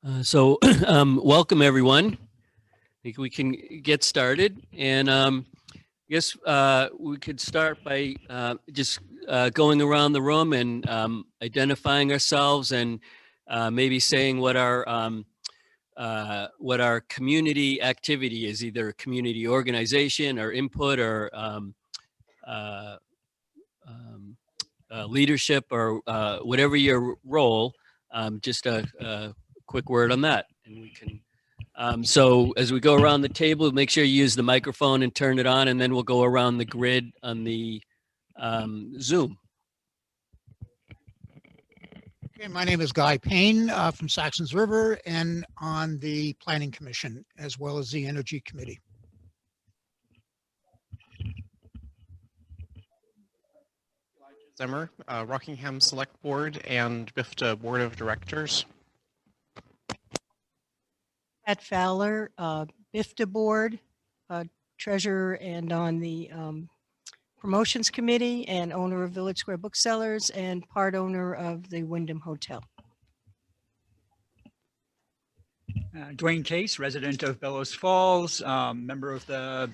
Welcome everyone. I think we can get started, and I guess we could start by just going around the room and identifying ourselves, and maybe saying what our community activity is, either community organization or input or uh, leadership or whatever your role. Just a quick word on that, and we can. So as we go around the table, make sure you use the microphone and turn it on, and then we'll go around the grid on the Zoom. Okay, my name is Guy Payne from Saxons River and on the Planning Commission as well as the Energy Committee. Zimmer, Rockingham Select Board and BIFTA Board of Directors. Pat Fowler, BIFTA Board, Treasurer and on the Promotions Committee, and owner of Village Square Booksellers and part owner of the Wyndham Hotel. Dwayne Case, resident of Bellows Falls, member of the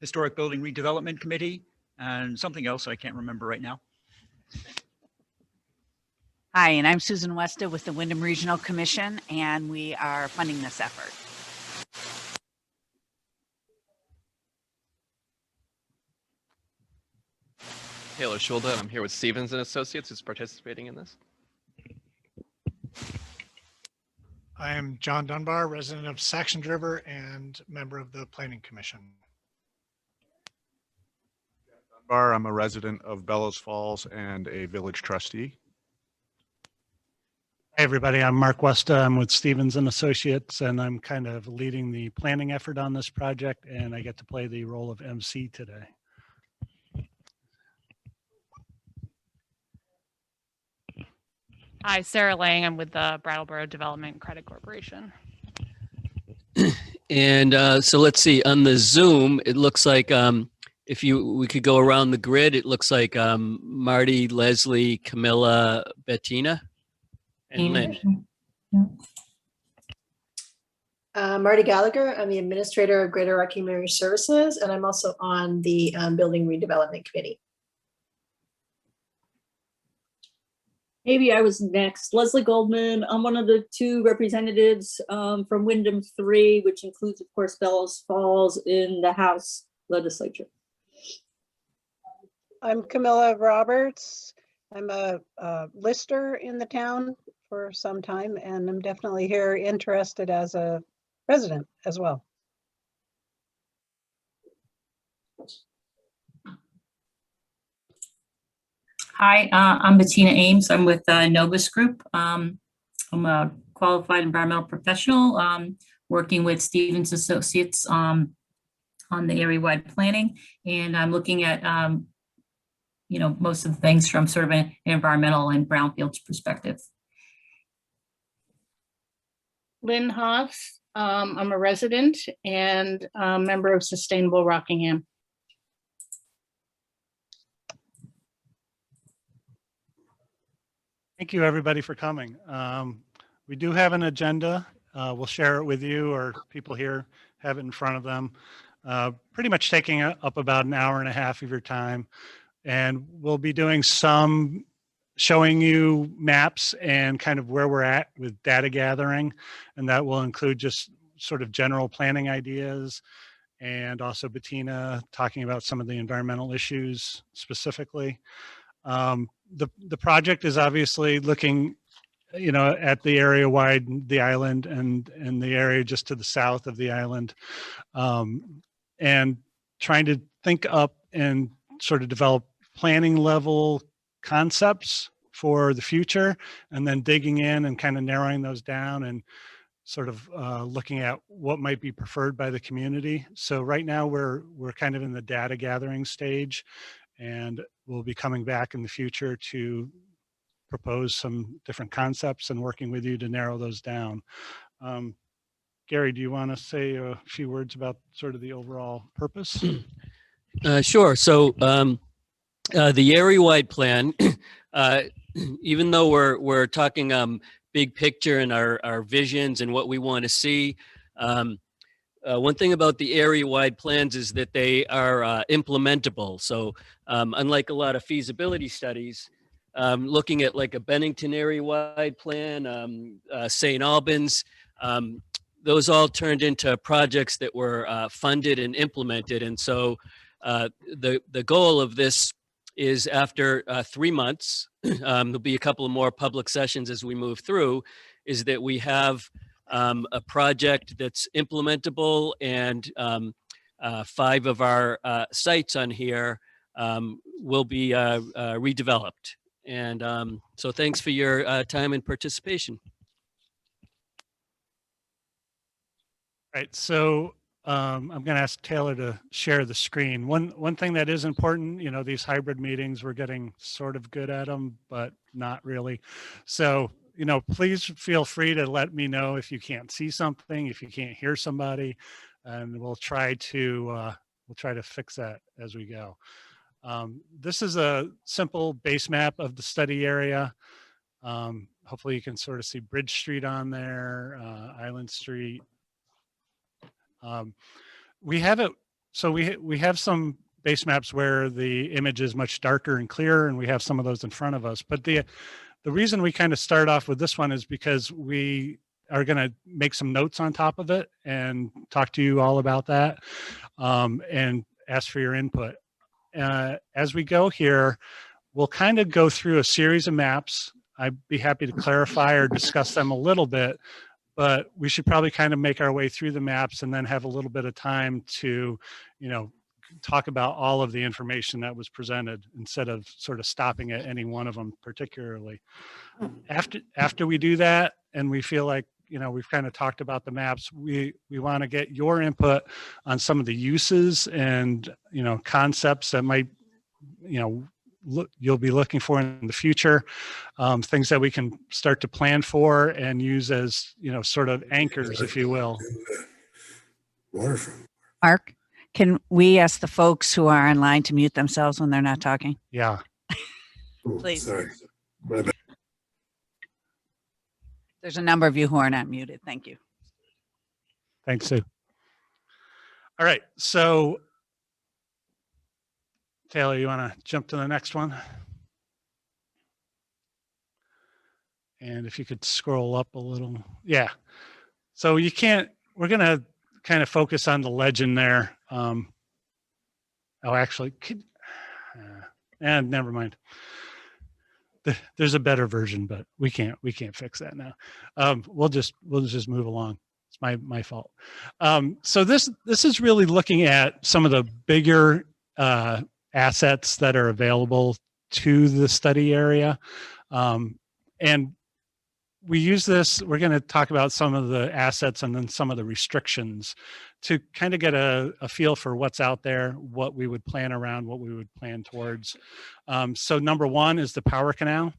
Historic Building Redevelopment Committee, and something else I can't remember right now. Hi, and I'm Susan Westa with the Wyndham Regional Commission, and we are funding this effort. Taylor Schulda, I'm here with Stevens and Associates, who's participating in this. I am John Dunbar, resident of Saxons River and member of the Planning Commission. I'm a resident of Bellows Falls and a village trustee. Hey everybody, I'm Mark Westa. I'm with Stevens and Associates, and I'm kind of leading the planning effort on this project, and I get to play the role of MC today. Hi, Sarah Lang. I'm with the Brattleboro Development Credit Corporation. And so let's see, on the Zoom, it looks like if we could go around the grid, it looks like Marty, Leslie, Camilla, Bettina, and Lynn. Marty Gallagher, I'm the administrator of Greater Rockingham Area Services, and I'm also on the Building Redevelopment Committee. Maybe I was next. Leslie Goldman. I'm one of the two representatives from Wyndham 3, which includes, of course, Bellows Falls in the House legislature. I'm Camilla Roberts. I'm a lister in the town for some time, and I'm definitely here interested as a resident as well. Hi, I'm Bettina Ames. I'm with Novus Group. I'm a qualified environmental professional working with Stevens Associates on the area-wide planning, and I'm looking at most of the things from sort of an environmental and brownfields perspective. Lynn Hoff, I'm a resident and a member of Sustainable Rockingham. Thank you everybody for coming. We do have an agenda. We'll share it with you, or people here have it in front of them. Pretty much taking up about an hour and a half of your time. And we'll be doing some showing you maps and kind of where we're at with data gathering. And that will include just sort of general planning ideas, and also Bettina talking about some of the environmental issues specifically. The project is obviously looking, at the area wide, the island and the area just to the south of the island, and trying to think up and sort of develop planning level concepts for the future, and then digging in and kind of narrowing those down and sort of looking at what might be preferred by the community. So right now we're kind of in the data gathering stage, and we'll be coming back in the future to propose some different concepts and working with you to narrow those down. Gary, do you want to say a few words about sort of the overall purpose? Sure. So the area-wide plan, even though we're talking big picture and our visions and what we want to see. One thing about the area-wide plans is that they are implementable. So unlike a lot of feasibility studies, looking at like a Bennington area-wide plan, St. Albans, those all turned into projects that were funded and implemented. And so the goal of this is after 3 months, there'll be a couple of more public sessions as we move through, is that we have a project that's implementable, and 5 of our sites on here will be redeveloped. And so thanks for your time and participation. Right, so I'm going to ask Taylor to share the screen. One thing that is important, you know, these hybrid meetings, we're getting sort of good at them, but not really. So, you know, please feel free to let me know if you can't see something, if you can't hear somebody, and we'll try to fix that as we go. This is a simple base map of the study area. Hopefully you can sort of see Bridge Street on there, Island Street. We have it, so we have some base maps where the image is much darker and clearer, and we have some of those in front of us. But the reason we kind of start off with this one is because we are going to make some notes on top of it and talk to you all about that, and ask for your input. As we go here, we'll kind of go through a series of maps. I'd be happy to clarify or discuss them a little bit, but we should probably kind of make our way through the maps and then have a little bit of time to, you know, talk about all of the information that was presented instead of sort of stopping at any one of them particularly. After we do that, and we feel like, you know, we've kind of talked about the maps, we want to get your input on some of the uses and, you know, concepts that might, you know, you'll be looking for in the future, things that we can start to plan for and use as, you know, sort of anchors, if you will. Mark, can we ask the folks who are online to mute themselves when they're not talking? Yeah. Please. Sorry. There's a number of you who are not muted. Thank you. Thanks, Sue. All right, so Taylor, you want to jump to the next one? And if you could scroll up a little. Yeah. So you can't, we're going to kind of focus on the legend there. Oh, actually, never mind. There's a better version, but we can't fix that now. We'll just move along. It's my fault. So this is really looking at some of the bigger assets that are available to the study area. And we use this, we're going to talk about some of the assets and then some of the restrictions to kind of get a feel for what's out there, what we would plan around, what we would plan towards. So number one is the power canal.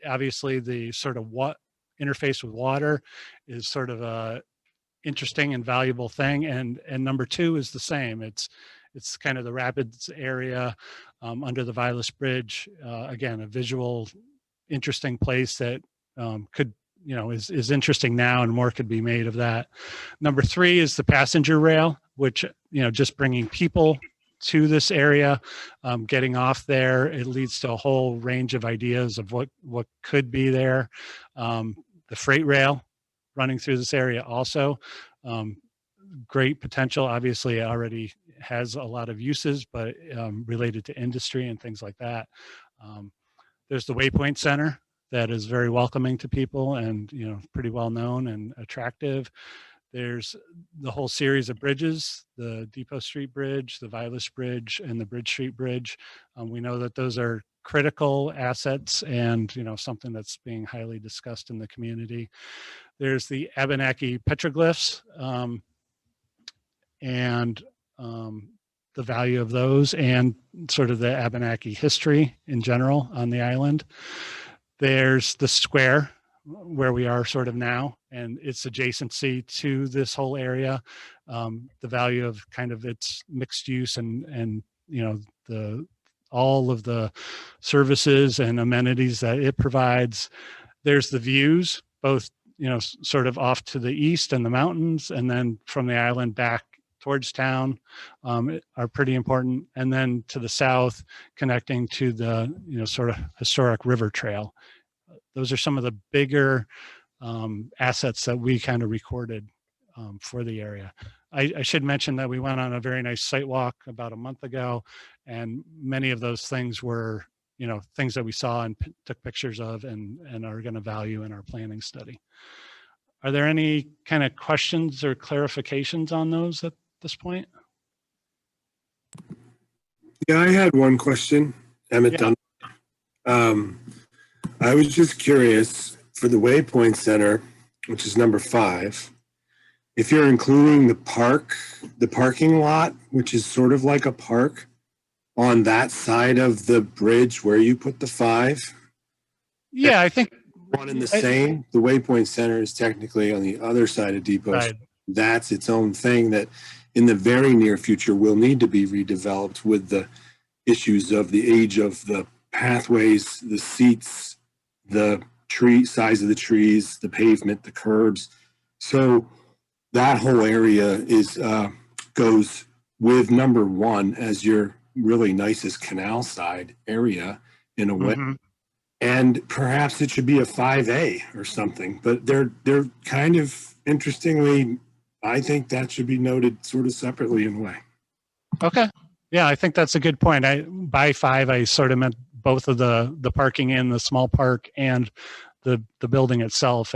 Obviously the sort of what interface with water is sort of a interesting and valuable thing. And number two is the same. It's kind of the rapids area under the Vilas Bridge. Again, a visual, interesting place that could, you know, is interesting now, and more could be made of that. Number three is the passenger rail, which, you know, just bringing people to this area, getting off there, it leads to a whole range of ideas of what could be there. The freight rail running through this area also, great potential. Obviously it already has a lot of uses, but related to industry and things like that. There's the Waypoint Center that is very welcoming to people and, you know, pretty well known and attractive. There's the whole series of bridges, the Depot Street Bridge, the Vilas Bridge, and the Bridge Street Bridge. We know that those are critical assets and, you know, something that's being highly discussed in the community. There's the Abenaki petroglyphs and the value of those and sort of the Abenaki history in general on the island. There's the square where we are sort of now and its adjacency to this whole area, the value of kind of its mixed use and you know, all of the services and amenities that it provides. There's the views, both, sort of off to the east and the mountains, and then from the island back towards town are pretty important. And then to the south, connecting to the, sort of historic river trail. Those are some of the bigger assets that we kind of recorded for the area. I should mention that we went on a very nice site walk about a month ago, and many of those things were, things that we saw and took pictures of and are going to value in our planning study. Are there any kind of questions or clarifications on those at this point? Yeah, I had one question. Emmett Dunn. I was just curious for the Waypoint Center, which is number 5, if you're including the parking lot, which is sort of like a park, on that side of the bridge where you put the 5. Yeah, I think one and the same. The Waypoint Center is technically on the other side of Depot. Right. That's its own thing that in the very near future will need to be redeveloped with the issues of the age of the pathways, the seats, the tree size of the trees, the pavement, the curbs. So that whole area is goes with number 1 as your really nicest canal side area in a way. Mm-hmm. And perhaps it should be a 5A or something, but they're kind of interestingly, I think that should be noted sort of separately in a way. Okay. Yeah, I think that's a good point. By 5, I sort of meant both of the parking in the small park and the building itself.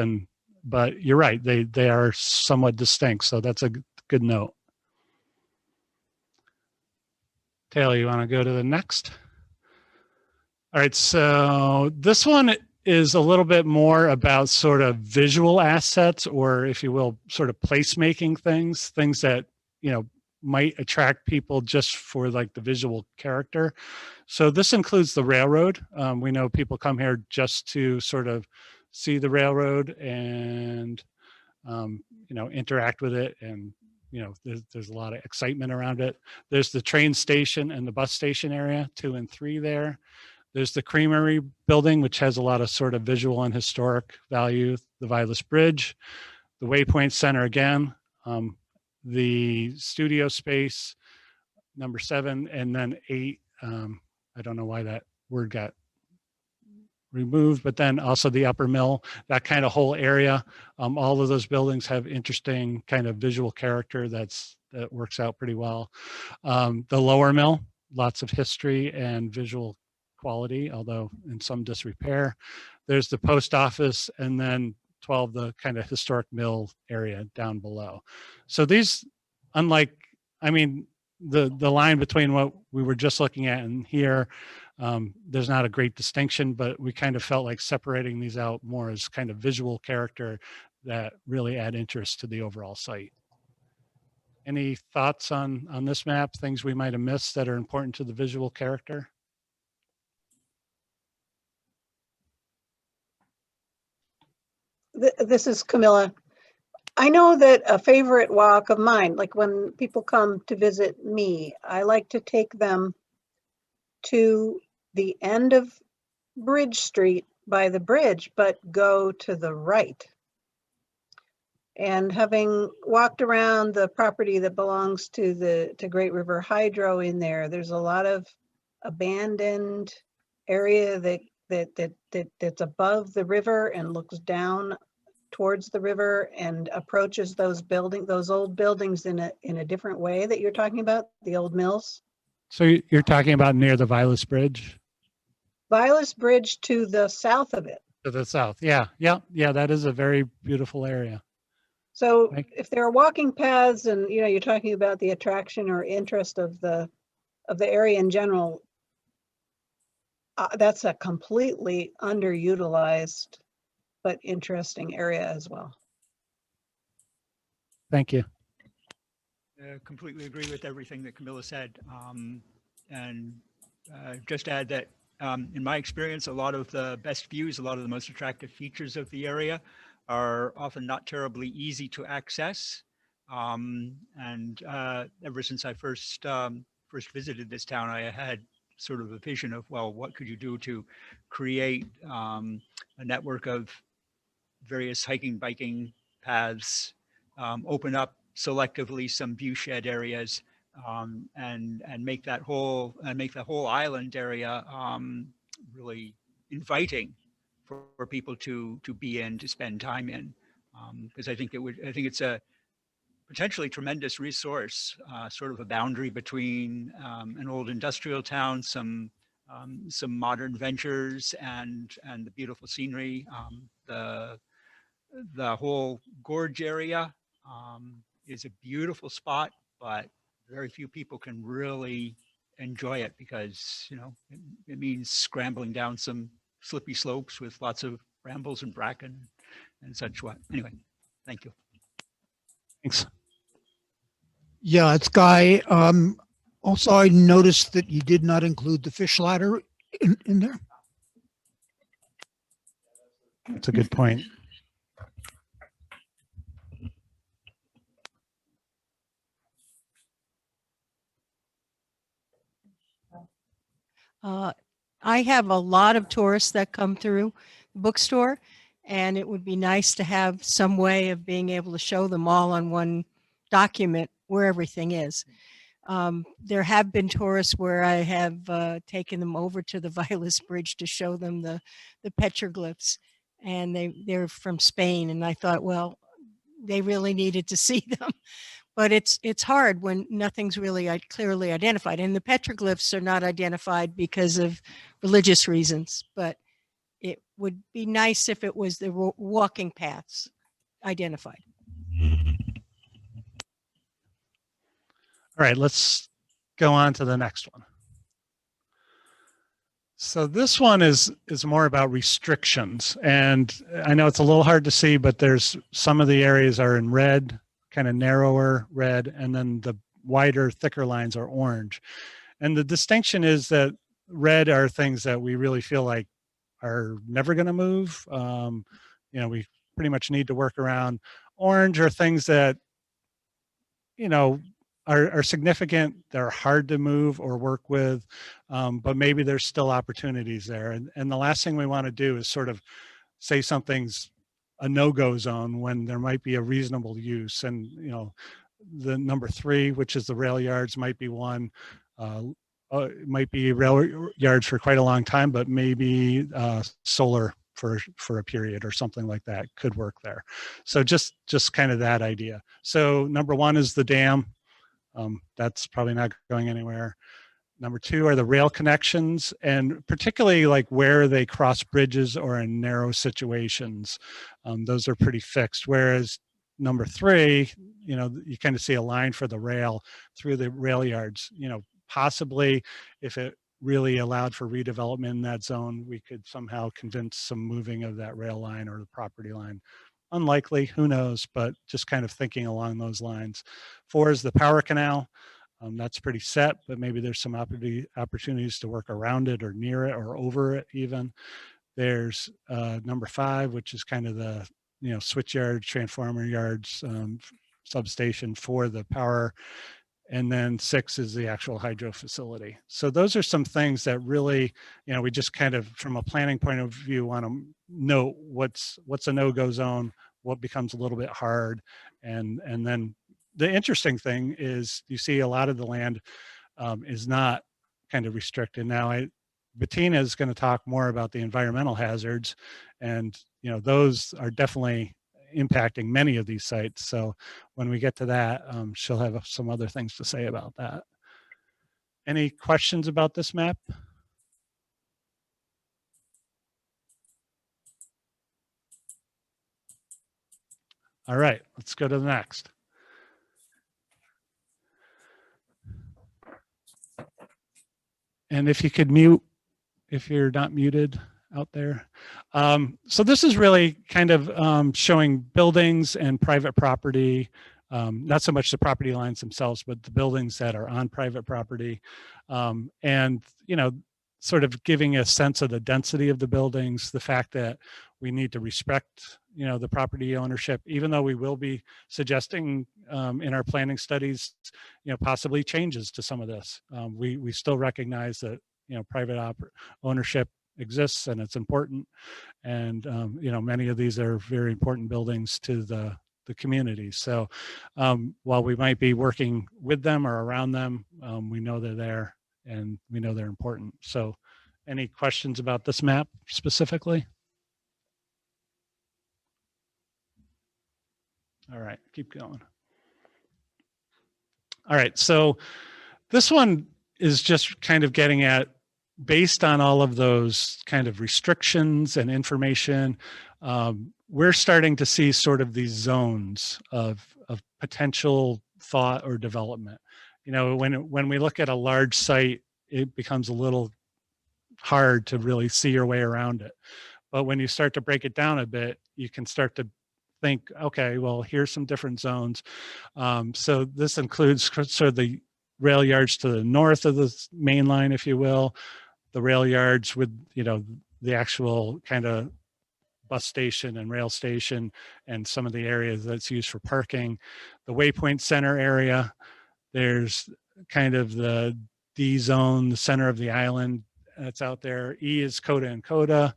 But you're right, they are somewhat distinct. So that's a good note. Taylor, you want to go to the next? All right, so this one is a little bit more about sort of visual assets, or if you will, sort of placemaking things that, might attract people just for like the visual character. So this includes the railroad. We know people come here just to sort of see the railroad and, interact with it. And, there's a lot of excitement around it. There's the train station and the bus station area, 2 and 3 there. There's the Creamery building, which has a lot of sort of visual and historic value, the Vilas Bridge, the Waypoint Center again, the studio space, number 7, and then 8. I don't know why that word got removed, but then also the Upper Mill, that kind of whole area. All of those buildings have interesting kind of visual character that works out pretty well. The Lower Mill, lots of history and visual quality, although in some disrepair. There's the post office, and then 12, the kind of historic mill area down below. So these, unlike, the line between what we were just looking at and here, there's not a great distinction, but we kind of felt like separating these out more as kind of visual character that really add interest to the overall site. Any thoughts on this map, things we might have missed that are important to the visual character? This is Camilla. I know that a favorite walk of mine, like when people come to visit me, I like to take them to the end of Bridge Street by the bridge, but go to the right. And having walked around the property that belongs to Great River Hydro in there, there's a lot of abandoned area that's above the river and looks down towards the river and approaches those old buildings in a different way that you're talking about, the old mills. So you're talking about near the Vilas Bridge? Vilas Bridge to the south of it. To the south, yeah. That is a very beautiful area. So if there are walking paths and, you're talking about the attraction or interest of the area in general, that's a completely underutilized but interesting area as well. Thank you. Completely agree with everything that Camilla said. Just add that in my experience, a lot of the best views, a lot of the most attractive features of the area are often not terribly easy to access. Ever since I first visited this town, I had sort of a vision of, well, what could you do to create a network of various hiking, biking paths, open up selectively some view shed areas, and make that whole island area really inviting for people to be in, to spend time in, because I think it's a potentially tremendous resource, sort of a boundary between an old industrial town, some modern ventures, and the beautiful scenery. The whole gorge area is a beautiful spot, but very few people can really enjoy it because, you know, it means scrambling down some slippy slopes with lots of brambles and bracken and such what. Anyway, thank you. Thanks. Yeah, it's Guy. Also, I noticed that you did not include the fish ladder in there. That's a good point. I have a lot of tourists that come through the bookstore, and it would be nice to have some way of being able to show them all on one document where everything is. There have been tourists where I have taken them over to the Vilas Bridge to show them the petroglyphs, and they're from Spain, and I thought, well, they really needed to see them. But it's hard when nothing's really clearly identified, and the petroglyphs are not identified because of religious reasons. But it would be nice if it was the walking paths identified. All right, let's go on to the next one. So this one is more about restrictions, and I know it's a little hard to see, but there's some of the areas are in red, kind of narrower red, and then the wider, thicker lines are orange. And the distinction is that red are things that we really feel like are never going to move. You know, we pretty much need to work around. Orange are things that, you know, are significant. They're hard to move or work with, but maybe there's still opportunities there. And the last thing we want to do is sort of say something's a no-go zone when there might be a reasonable use. And, you know, the number 3, which is the rail yards, might be one. It might be rail yards for quite a long time, but maybe solar for a period or something like that could work there. So just kind of that idea. So number 1 is the dam. That's probably not going anywhere. Number 2 are the rail connections, and particularly like where they cross bridges or in narrow situations. Those are pretty fixed. Whereas number 3, you know, you kind of see a line for the rail through the rail yards. You know, possibly if it really allowed for redevelopment in that zone, we could somehow convince some moving of that rail line or the property line. Unlikely, who knows, but just kind of thinking along those lines. 4 is the power canal. That's pretty set, but maybe there's some opportunities to work around it or near it or over it even. There's number 5, which is kind of the, you know, switch yards, transformer yards, substation for the power. And then 6 is the actual hydro facility. So those are some things that really, you know, we just kind of, from a planning point of view, want to note what's a no-go zone, what becomes a little bit hard. And then the interesting thing is you see a lot of the land is not kind of restricted. Now, Bettina is going to talk more about the environmental hazards, and, you know, those are definitely impacting many of these sites. So when we get to that, she'll have some other things to say about that. Any questions about this map? All right, let's go to the next. And if you could mute, if you're not muted out there. So this is really kind of showing buildings and private property, not so much the property lines themselves, but the buildings that are on private property. And, you know, sort of giving a sense of the density of the buildings, the fact that we need to respect, you know, the property ownership, even though we will be suggesting in our planning studies, you know, possibly changes to some of this. We still recognize that private ownership exists and it's important. And, many of these are very important buildings to the community. So while we might be working with them or around them, we know they're there and we know they're important. So any questions about this map specifically? All right, keep going. All right, so this one is just kind of getting at, based on all of those kind of restrictions and information, we're starting to see sort of these zones of potential thought or development. When we look at a large site, it becomes a little hard to really see your way around it. But when you start to break it down a bit, you can start to think, okay, well, here's some different zones. So this includes sort of the rail yards to the north of the main line, if you will, the rail yards with, the actual kind of bus station and rail station and some of the areas that's used for parking, the Waypoint Center area. There's kind of the D zone, the center of the island that's out there. E is Coda and Coda.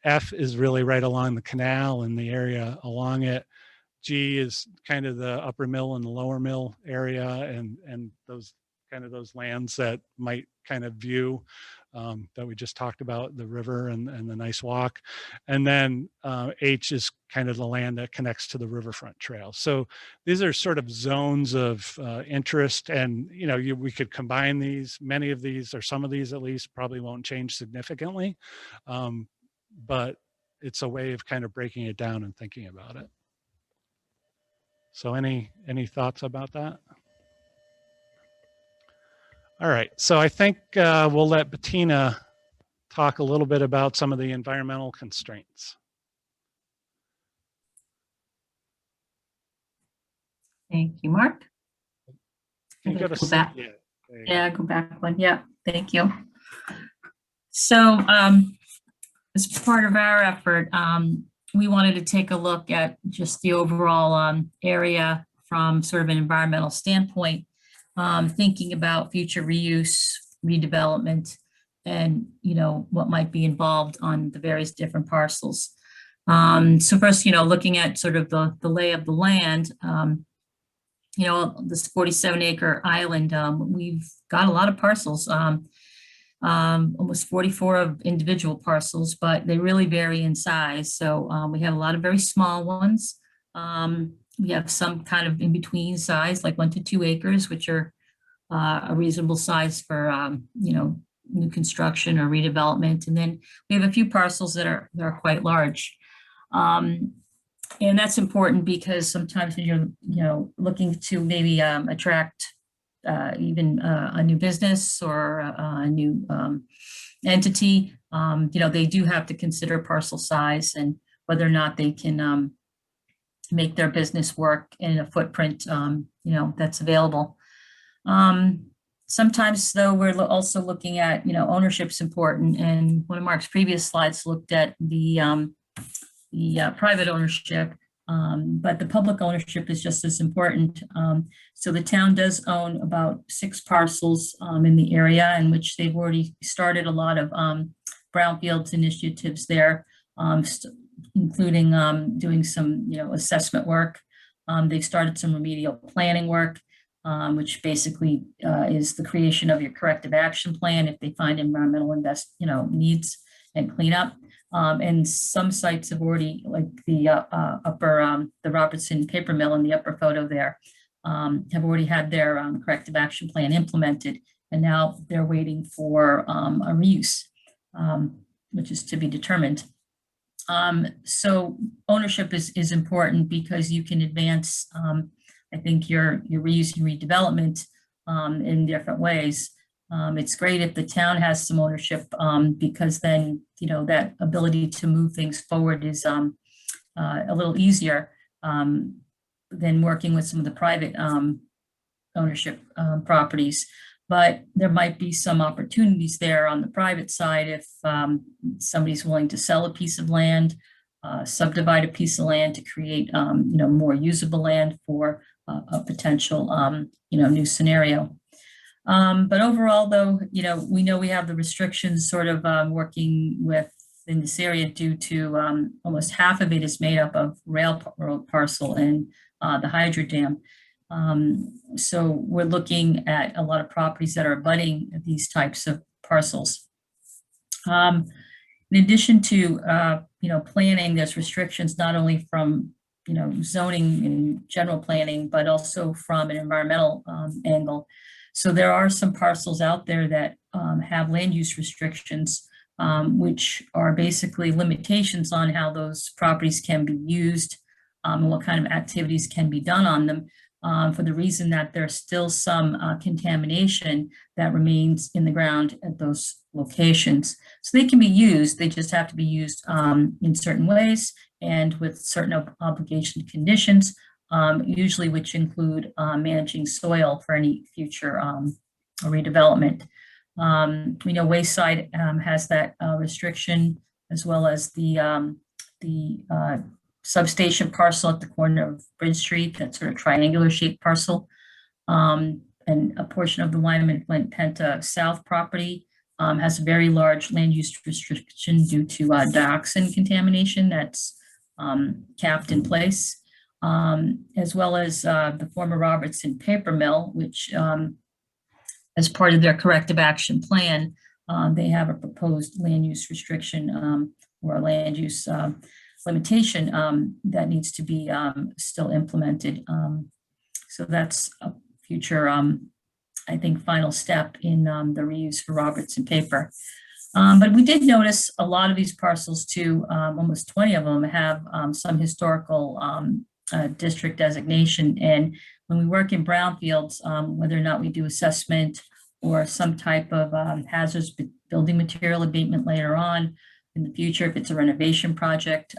F is really right along the canal and the area along it. G is kind of the upper mill and the lower mill area and those kind of those lands that might kind of view that we just talked about, the river and the nice walk. And then H is kind of the land that connects to the riverfront trail. So these are sort of zones of interest, and we could combine these. Many of these, or some of these at least, probably won't change significantly, but it's a way of kind of breaking it down and thinking about it. So any thoughts about that? All right, so I think we'll let Bettina talk a little bit about some of the environmental constraints. Thank you, Mark. Can you go to back? Yeah, yeah, go back one. Yeah, thank you. So as part of our effort, we wanted to take a look at just the overall area from sort of an environmental standpoint, thinking about future reuse, redevelopment, and what might be involved on the various different parcels. So first, looking at sort of the lay of the land, this 47-acre island, we've got a lot of parcels, almost 44 of individual parcels, but they really vary in size. So we have a lot of very small ones. We have some kind of in between size, like 1 to 2 acres, which are a reasonable size for new construction or redevelopment. And then we have a few parcels that are quite large. And that's important because sometimes when you're looking to maybe attract even a new business or a new entity, they do have to consider parcel size and whether or not they can make their business work in a footprint that's available. Sometimes though, we're also looking at, ownership's important, and one of Mark's previous slides looked at the private ownership, but the public ownership is just as important. So the town does own about 6 parcels in the area, in which they've already started a lot of brownfields initiatives there, including doing some assessment work. They've started some remedial planning work, which basically is the creation of your corrective action plan if they find environmental needs and cleanup. And some sites have already, like the the Robertson paper mill in the upper photo there, have already had their corrective action plan implemented, and now they're waiting for a reuse, which is to be determined. So ownership is important because you can advance, I think, your reuse and redevelopment in different ways. It's great if the town has some ownership because then, that ability to move things forward is a little easier than working with some of the private ownership properties. But there might be some opportunities there on the private side if somebody's willing to sell a piece of land, subdivide a piece of land to create, more usable land for a potential, new scenario. But overall, though, we know we have the restrictions sort of working with in this area due to almost half of it is made up of railroad parcel and the hydro dam. So we're looking at a lot of properties that are abutting these types of parcels. In addition to planning, there's restrictions not only from zoning and general planning, but also from an environmental angle. So there are some parcels out there that have land use restrictions, which are basically limitations on how those properties can be used and what kind of activities can be done on them, for the reason that there's still some contamination that remains in the ground at those locations. So they can be used, they just have to be used in certain ways and with certain obligation conditions, usually which include managing soil for any future redevelopment. We know Wayside has that restriction, as well as the substation parcel at the corner of Bridge Street, that sort of triangular shaped parcel, and a portion of the Lyman Penta South property has a very large land use restriction due to dioxin contamination that's capped in place, as well as the former Robertson paper mill, which as part of their corrective action plan, they have a proposed land use restriction or a land use limitation that needs to be still implemented. So that's a future, I think, final step in the reuse for Robertson paper. But we did notice a lot of these parcels too, almost 20 of them have some historical district designation. And when we work in brownfields, whether or not we do assessment or some type of hazardous building material abatement later on in the future, if it's a renovation project,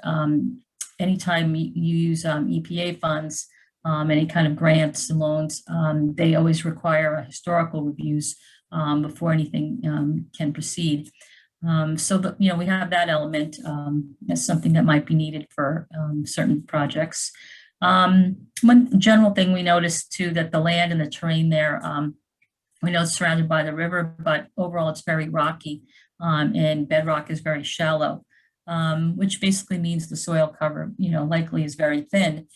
anytime you use EPA funds, any kind of grants and loans, they always require historical reviews before anything can proceed. So that, we have that element as something that might be needed for certain projects. One general thing we noticed too, that the land and the terrain there, we know it's surrounded by the river, but overall it's very rocky, and bedrock is very shallow, which basically means the soil cover, likely is very thin.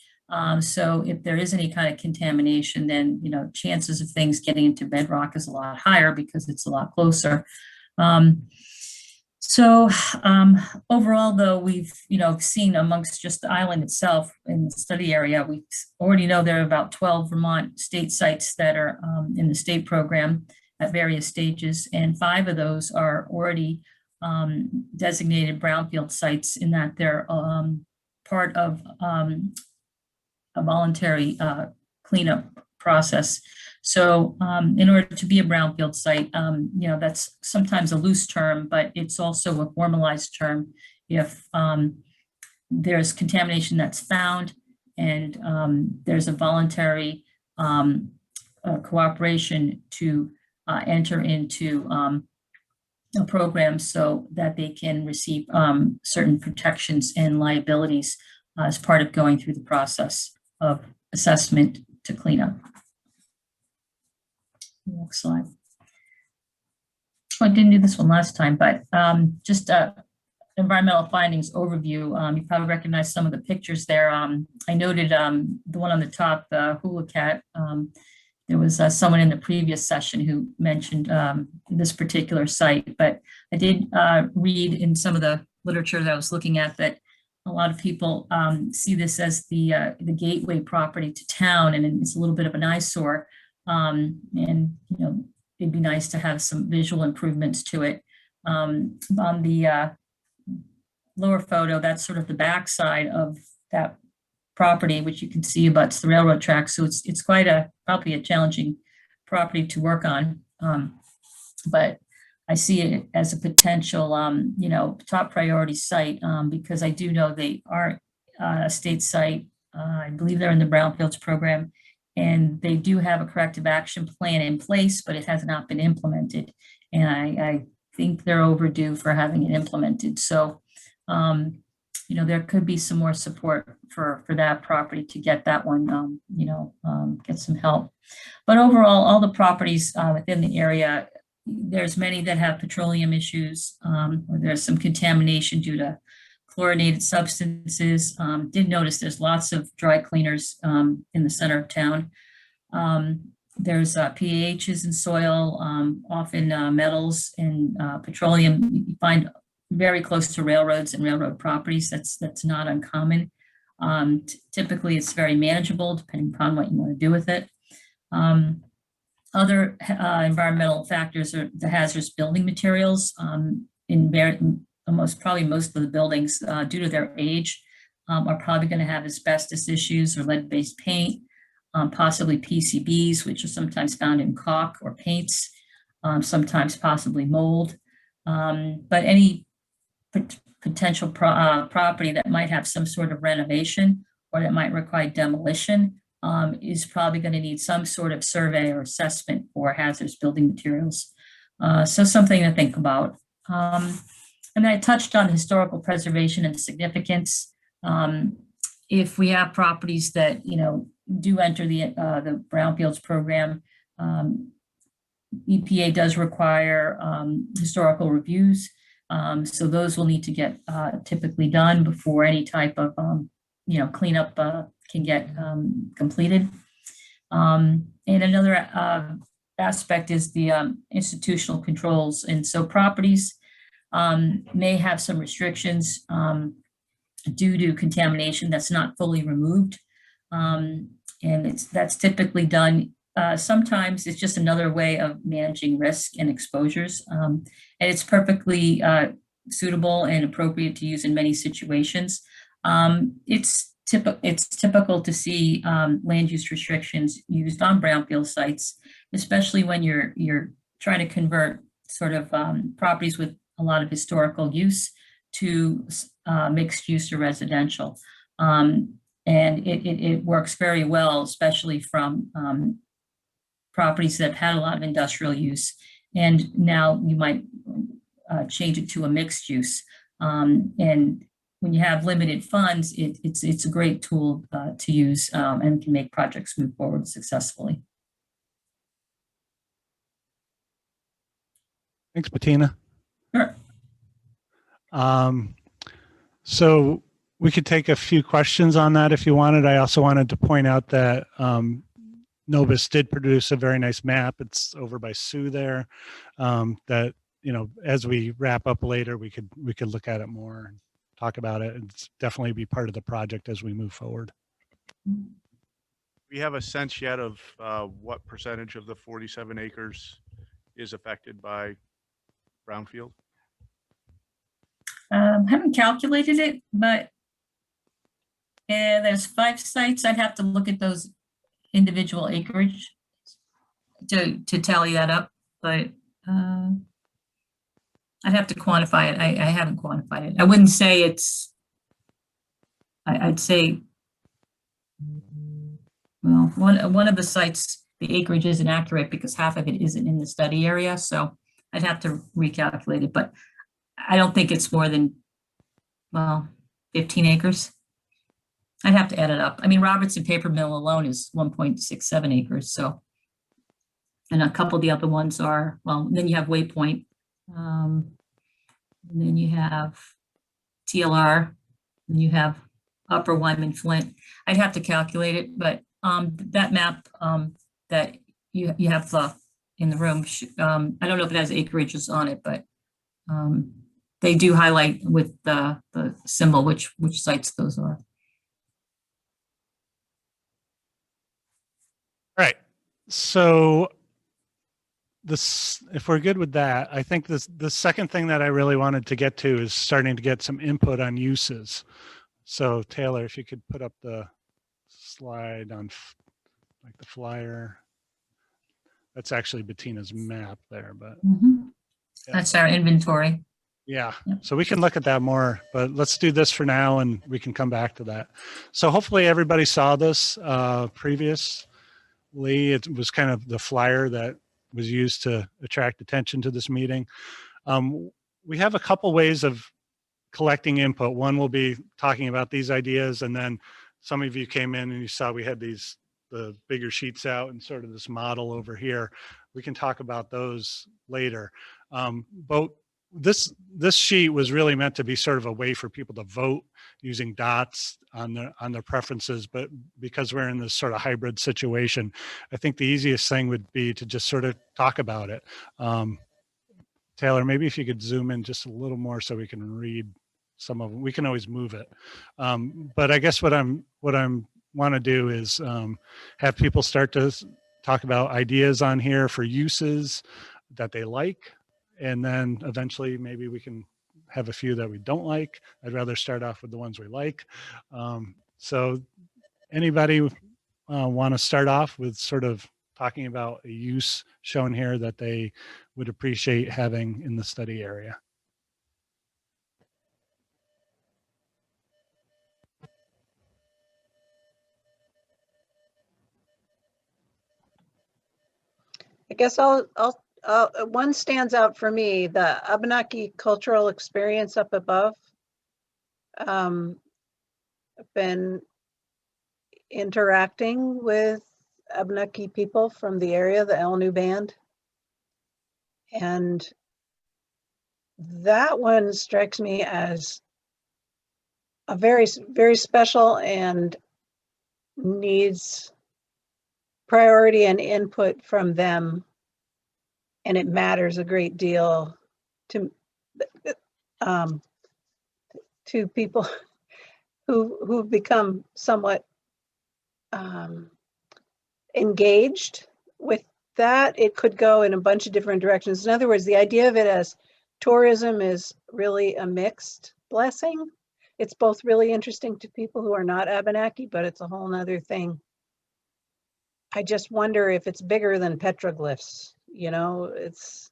So if there is any kind of contamination, then, chances of things getting into bedrock is a lot higher because it's a lot closer. Overall, though, we've, seen amongst just the island itself in the study area, we already know there are about 12 Vermont state sites that are in the state program at various stages, and 5 of those are already designated brownfield sites in that they're part of a voluntary cleanup process. So in order to be a brownfield site, that's sometimes a loose term, but it's also a formalized term if there's contamination that's found and there's a voluntary cooperation to enter into a program so that they can receive certain protections and liabilities as part of going through the process of assessment to clean up. Next slide. I didn't do this one last time, but just environmental findings overview. You probably recognize some of the pictures there. I noted the one on the top, the hula cat. There was someone in the previous session who mentioned this particular site, but I did read in some of the literature that I was looking at that a lot of people see this as the gateway property to town, and it's a little bit of an eyesore. And it'd be nice to have some visual improvements to it. On the lower photo, that's sort of the backside of that property, which you can see abuts the railroad tracks. So it's quite probably a challenging property to work on. But I see it as a potential, top priority site because I do know they are a state site. I believe they're in the Brownfields program, and they do have a corrective action plan in place, but it has not been implemented. And I think they're overdue for having it implemented. So, there could be some more support for that property to get that one, get some help. But overall, all the properties within the area, there's many that have petroleum issues, or there's some contamination due to chlorinated substances. Did notice there's lots of dry cleaners in the center of town. There's PAHs in soil, often metals and petroleum. You find very close to railroads and railroad properties. That's not uncommon. Typically, it's very manageable depending upon what you want to do with it. Other environmental factors are the hazardous building materials. Probably most of the buildings, due to their age, are probably going to have asbestos issues or lead-based paint, possibly PCBs, which are sometimes found in caulk or paints, sometimes possibly mold. But any potential property that might have some sort of renovation or that might require demolition is probably going to need some sort of survey or assessment for hazardous building materials. So something to think about. And I touched on historical preservation and significance. If we have properties that do enter the brownfields program, EPA does require historical reviews. So those will need to get typically done before any type of cleanup can get completed. And another aspect is the institutional controls. And so properties may have some restrictions due to contamination that's not fully removed. And that's typically done. Sometimes it's just another way of managing risk and exposures. And it's perfectly suitable and appropriate to use in many situations. It's typical to see land use restrictions used on brownfield sites, especially when you're trying to convert sort of properties with a lot of historical use to mixed use or residential. And it works very well, especially from properties that have had a lot of industrial use. And now you might change it to a mixed use. And when you have limited funds, it's a great tool to use and can make projects move forward successfully. Thanks, Bettina. Sure. So we could take a few questions on that if you wanted. I also wanted to point out that Novus did produce a very nice map. It's over by Sue there. That as we wrap up later, we could look at it more and talk about it. It's definitely be part of the project as we move forward. We have a sense yet of what percentage of the 47 acres is affected by brownfield? Haven't calculated it, but there's 5 sites. I'd have to look at those individual acreage to tally that up, but I'd have to quantify it. I haven't quantified it. I wouldn't say it's, I'd say, well, one of the sites, the acreage isn't accurate because half of it isn't in the study area. So I'd have to recalculate it, but I don't think it's more than, well, 15 acres. I'd have to add it up. I mean, Robertson Paper Mill alone is 1.67 acres. So, and a couple of the other ones are, well, then you have Waypoint. And then you have TLR, and you have Upper Wyman Flint. I'd have to calculate it, but that map that you have in the room, I don't know if it has acreages on it, but they do highlight with the symbol which sites those are. All right. So if we're good with that, I think the second thing that I really wanted to get to is starting to get some input on uses. So Taylor, if you could put up the slide on like the flyer. That's actually Bettina's map there, but yeah. That's our inventory. Yeah, so we can look at that more, but let's do this for now and we can come back to that. So hopefully everybody saw this previously. It was kind of the flyer that was used to attract attention to this meeting. We have a couple ways of collecting input. One will be talking about these ideas, and then some of you came in and you saw we had the bigger sheets out and sort of this model over here. We can talk about those later. But this sheet was really meant to be sort of a way for people to vote using dots on their preferences. But because we're in this sort of hybrid situation, I think the easiest thing would be to just sort of talk about it. Taylor, maybe if you could zoom in just a little more so we can read some of them. We can always move it. But I guess what I'm want to do is have people start to talk about ideas on here for uses that they like. And then eventually maybe we can have a few that we don't like. I'd rather start off with the ones we like. So anybody want to start off with sort of talking about a use shown here that they would appreciate having in the study area? I guess one stands out for me, the Abenaki cultural experience up above. I've been interacting with Abenaki people from the area, the Elnu Band. And that one strikes me as a very, very special and needs priority and input from them. And it matters a great deal to people who've become somewhat engaged with that. It could go in a bunch of different directions. In other words, the idea of it as tourism is really a mixed blessing. It's both really interesting to people who are not Abenaki, but it's a whole nother thing. I just wonder if it's bigger than petroglyphs. You know, it's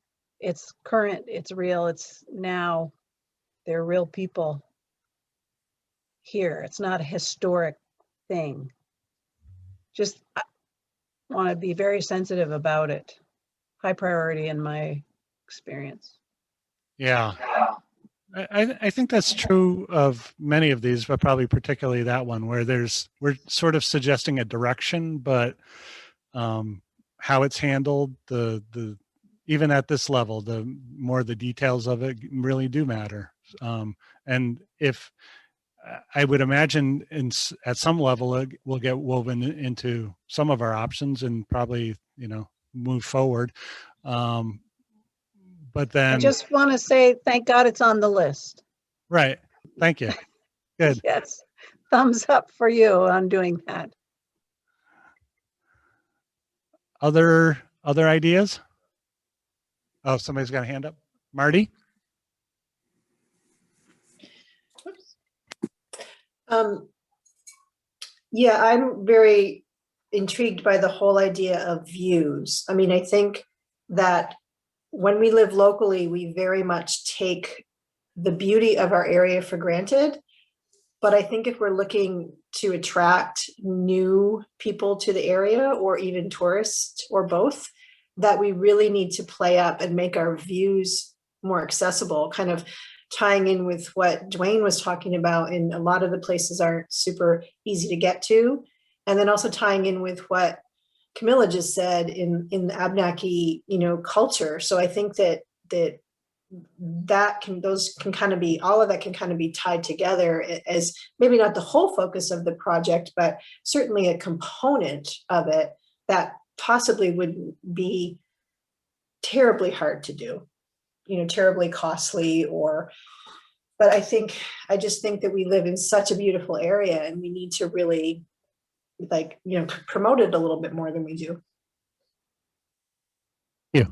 current, it's real, it's now. They're real people here. It's not a historic thing. Just want to be very sensitive about it. High priority in my experience. Yeah. I think that's true of many of these, but probably particularly that one where we're sort of suggesting a direction, but how it's handled, the even at this level, the more the details of it really do matter. And if I would imagine at some level it will get woven into some of our options and probably, move forward. But then I just want to say, thank God it's on the list. Right. Thank you. Good. Yes. Thumbs up for you on doing that. Other ideas? Oh, somebody's got a hand up. Marty? Yeah, I'm very intrigued by the whole idea of views. I mean, I think that when we live locally, we very much take the beauty of our area for granted. But I think if we're looking to attract new people to the area or even tourists or both, that we really need to play up and make our views more accessible, kind of tying in with what Dwayne was talking about. In a lot of the places aren't super easy to get to. And then also tying in with what Camilla just said in the Abenaki, culture. So I think that those can kind of be, all of that can kind of be tied together as maybe not the whole focus of the project, but certainly a component of it that possibly would be terribly hard to do, terribly costly but I just think that we live in such a beautiful area and we need to really promote it a little bit more than we do. Yeah.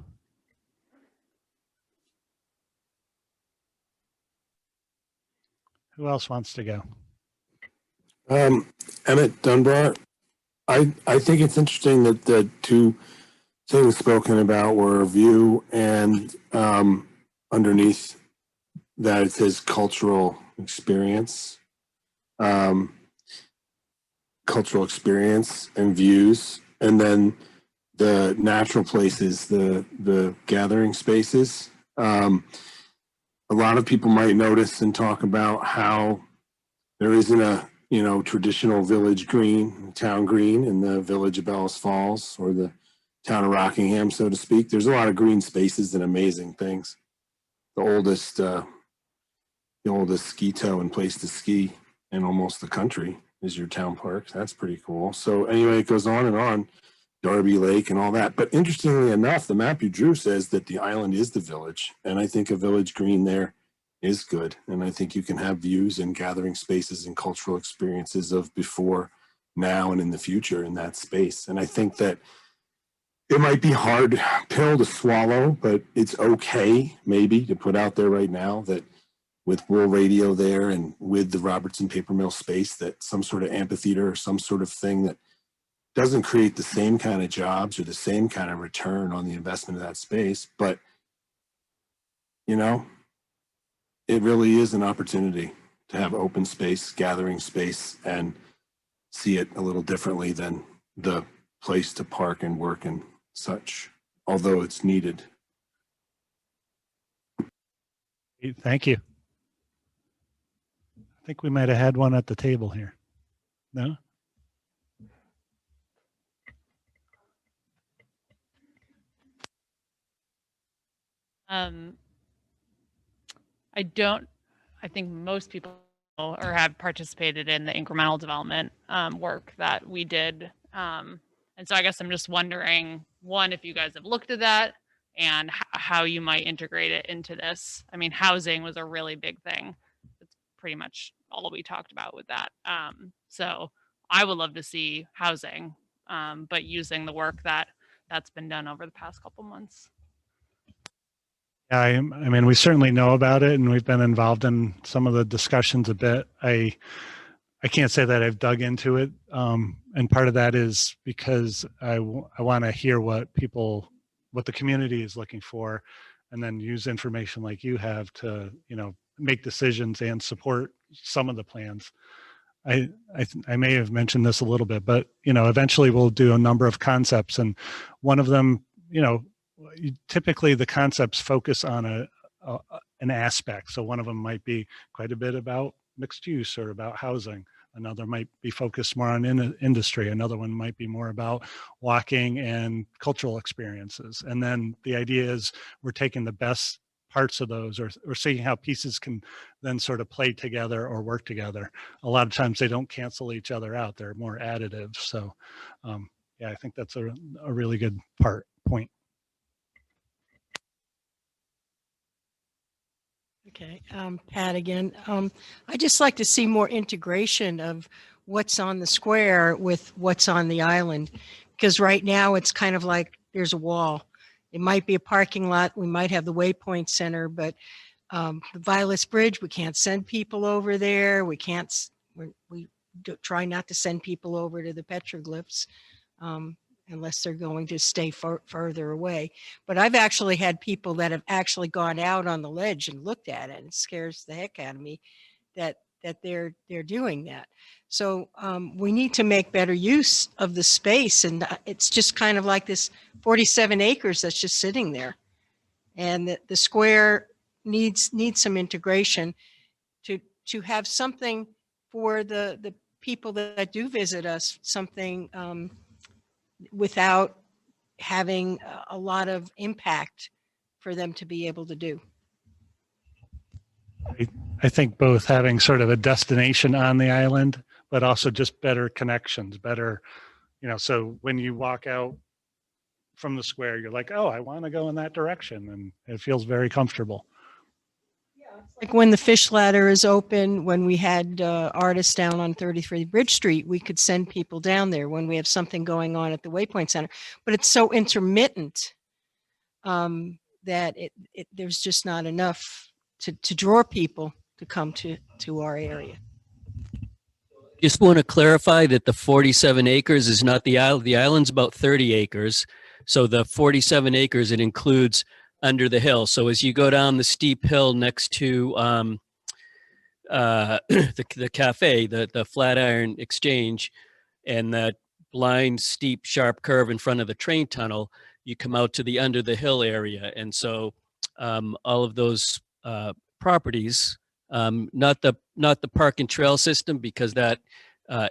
Who else wants to go? Emmett Dunbar. I think it's interesting that the two things spoken about were view and underneath that it says cultural experience. Cultural experience and views, and then the natural places, the gathering spaces. a lot of people might notice and talk about how there isn't a, traditional village green, town green in the village of Bellows Falls or the town of Rockingham, so to speak. There's a lot of green spaces and amazing things. The oldest ski tow and place to ski in almost the country is your town park. That's pretty cool. So anyway, it goes on and on, Darby Lake and all that. But interestingly enough, the map you drew says that the island is the village. And I think a village green there is good. And I think you can have views and gathering spaces and cultural experiences of before, now, and in the future in that space. And I think that it might be hard pill to swallow, but it's okay maybe to put out there right now that with Rural Radio there and with the Robertson Paper Mill space, that some sort of amphitheater or some sort of thing that doesn't create the same kind of jobs or the same kind of return on the investment of that space, but it really is an opportunity to have open space, gathering space, and see it a little differently than the place to park and work and such, although it's needed. Thank you. I think we might have had one at the table here. No? I think most people or have participated in the incremental development work that we did. And so I guess I'm just wondering, one, if you guys have looked at that and how you might integrate it into this. I mean, housing was a really big thing. It's pretty much all we talked about with that. So I would love to see housing, but using the work that's been done over the past couple months. Yeah, I mean, we certainly know about it, and we've been involved in some of the discussions a bit. I can't say that I've dug into it, and part of that is because I want to hear what the community is looking for, and then use information like you have to, make decisions and support some of the plans. I may have mentioned this a little bit, but eventually we'll do a number of concepts, and one of them, typically the concepts focus on an aspect. So one of them might be quite a bit about mixed use or about housing. Another might be focused more on industry. Another one might be more about walking and cultural experiences. And then the idea is we're taking the best parts of those or seeing how pieces can then sort of play together or work together. A lot of times they don't cancel each other out. They're more additive. So yeah, I think that's a really good point. Okay, Pat again. I just like to see more integration of what's on the square with what's on the island, because right now it's kind of like there's a wall. It might be a parking lot. We might have the Waypoint Center, but the Violets Bridge, we can't send people over there. We try not to send people over to the petroglyphs. Unless they're going to stay further away. But I've actually had people that have actually gone out on the ledge and looked at it, and it scares the heck out of me that they're doing that. So we need to make better use of the space, and it's just kind of like this 47 acres that's just sitting there. And the square needs some integration to have something for the people that do visit us, something without having a lot of impact for them to be able to do. I think both having sort of a destination on the island, but also just better connections, so when you walk out from the square, you're like, oh, I want to go in that direction. And it feels very comfortable. Like when the fish ladder is open, when we had artists down on 33 Bridge Street, we could send people down there when we have something going on at the Waypoint Center. But it's so intermittent that there's just not enough to draw people to come to our area. Just want to clarify that the 47 acres is not the island. The island's about 30 acres. So the 47 acres, it includes under the hill. So as you go down the steep hill next to the cafe, the Flatiron Exchange, and that blind, steep, sharp curve in front of the train tunnel, you come out to the under the hill area. And so all of those properties, not the park and trail system, because that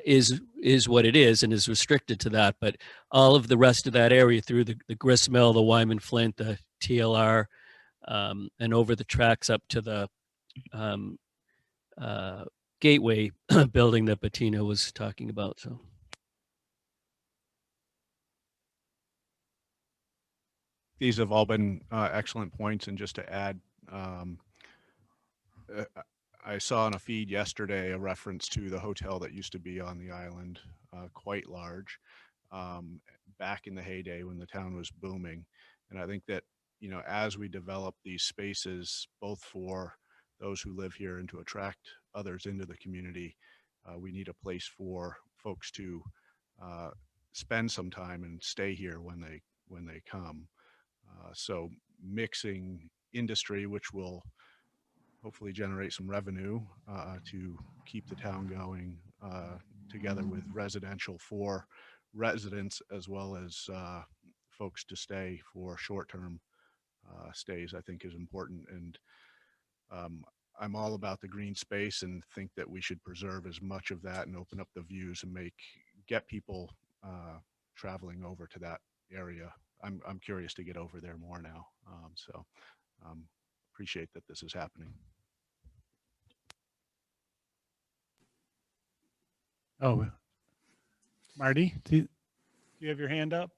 is what it is and is restricted to that, but all of the rest of that area through the grist mill, the Wyman Flint, the TLR, and over the tracks up to the gateway building that Bettina was talking about. So. These have all been excellent points. And just to add, I saw on a feed yesterday a reference to the hotel that used to be on the island, quite large, back in the heyday when the town was booming. And I think that, you know, as we develop these spaces, both for those who live here and to attract others into the community, we need a place for folks to spend some time and stay here when they come. So mixing industry, which will hopefully generate some revenue to keep the town going, together with residential for residents, as well as folks to stay for short-term stays, I think is important. And I'm all about the green space and think that we should preserve as much of that and open up the views and get people traveling over to that area. I'm curious to get over there more now. So appreciate that this is happening. Oh, Marty, do you have your hand up?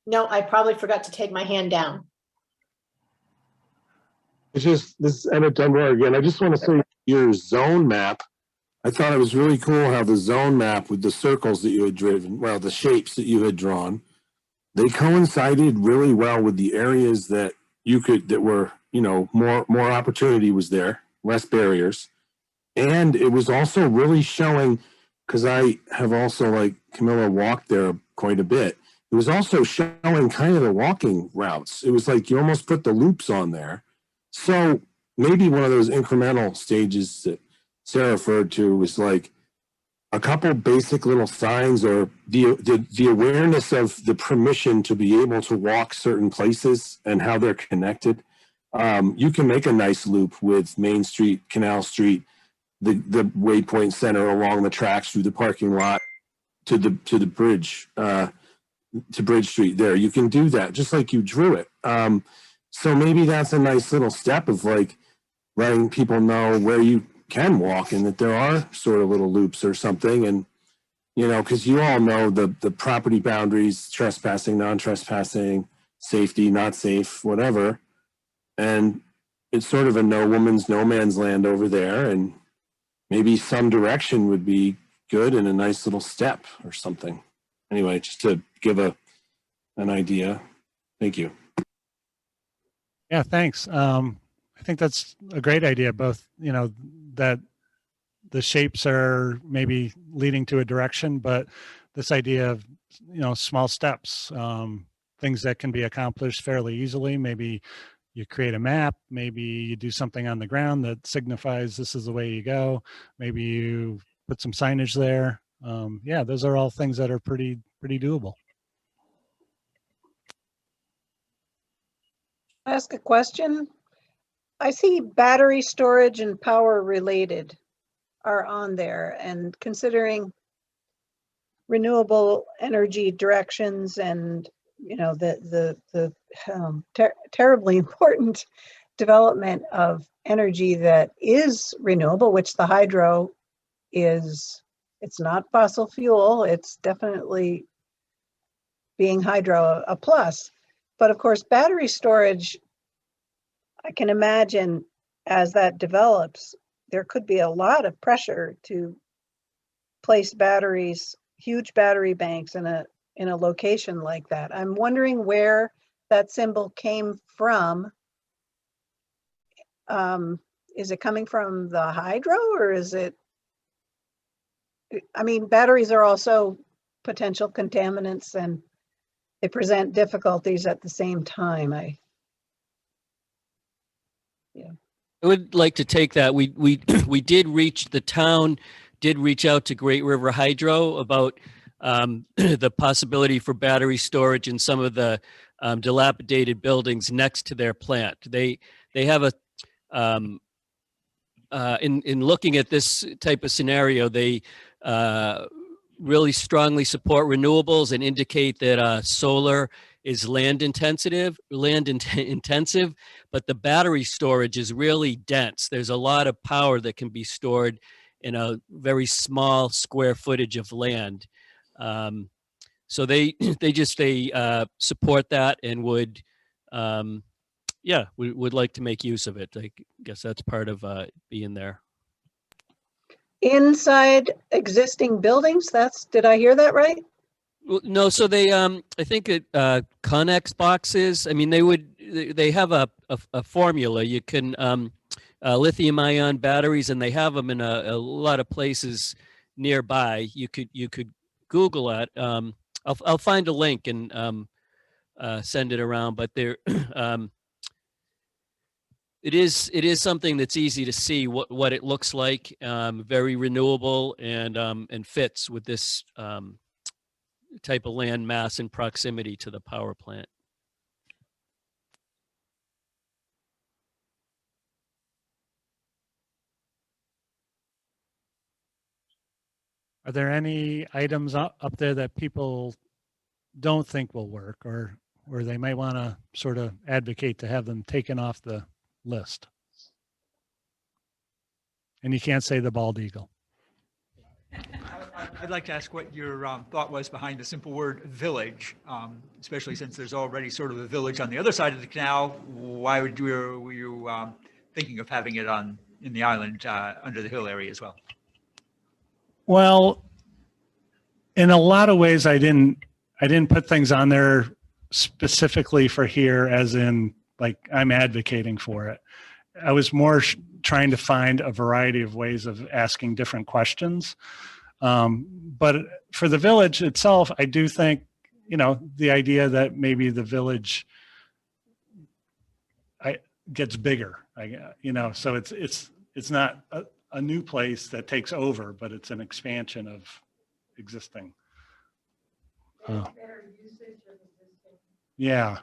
No, I probably forgot to take my hand down. It's just, this is Emmett Dunbar again. I just want to say your zone map, I thought it was really cool how the zone map with the circles that you had driven, well, the shapes that you had drawn, they coincided really well with the areas that that were, you know, more opportunity was there, less barriers. And it was also really showing, because I have also, like Camilla, walked there quite a bit. It was also showing kind of the walking routes. It was like you almost put the loops on there. So maybe one of those incremental stages that Sarah referred to was like a couple basic little signs, or the awareness of the permission to be able to walk certain places and how they're connected. You can make a nice loop with Main Street, Canal Street, the Waypoint Center along the tracks through the parking lot to the bridge, to Bridge Street there. You can do that just like you drew it. So maybe that's a nice little step of like letting people know where you can walk and that there are sort of little loops or something. And, you know, because you all know the property boundaries, trespassing, non-trespassing, safety, not safe, whatever. And it's sort of a no man's land over there. And maybe some direction would be good and a nice little step or something. Anyway, just to give an idea. Thank you. Yeah, thanks. I think that's a great idea. Both, you know, that the shapes are maybe leading to a direction, but this idea of, you know, small steps, things that can be accomplished fairly easily. Maybe you create a map, maybe you do something on the ground that signifies this is the way you go. Maybe you put some signage there. Yeah, those are all things that are pretty doable. Ask a question. I see battery storage and power related are on there, and considering renewable energy directions and, you know, the terribly important development of energy that is renewable, which the hydro is. It's not fossil fuel. It's definitely, being hydro, a plus. But of course, battery storage, I can imagine as that develops, there could be a lot of pressure to place batteries, huge battery banks in a location like that. I'm wondering where that symbol came from. Is it coming from the hydro, or is it, I mean, batteries are also potential contaminants and they present difficulties at the same time. I would like to take that. We did reach, the town did reach out to Great River Hydro about the possibility for battery storage in some of the dilapidated buildings next to their plant. They have a in looking at this type of scenario, they really strongly support renewables and indicate that solar is intensive, but the battery storage is really dense. There's a lot of power that can be stored in a very small square footage of land. So they support that and would would like to make use of it. I guess that's part of being there. Inside existing buildings, did I hear that right? Well, no, so they I think it Connex boxes. I mean, they have a formula. You can lithium ion batteries, and they have them in a lot of places nearby. You could Google it. I'll find a link and send it around. But they're it is something that's easy to see what it looks like. Very renewable and fits with this type of land mass in proximity to the power plant. Are there any items up there that people don't think will work, or they might want to sort of advocate to have them taken off the list? And you can't say the bald eagle. I'd like to ask what your thought was behind the simple word village, especially since there's already sort of a village on the other side of the canal. Why were you thinking of having it in the island under the hill area as well? Well, in a lot of ways, I didn't put things on there specifically for here, as in like I'm advocating for it. I was more trying to find a variety of ways of asking different questions. But for the village itself, I do think, the idea that maybe the village gets bigger, so it's not a new place that takes over, but it's an expansion of existing. Yeah.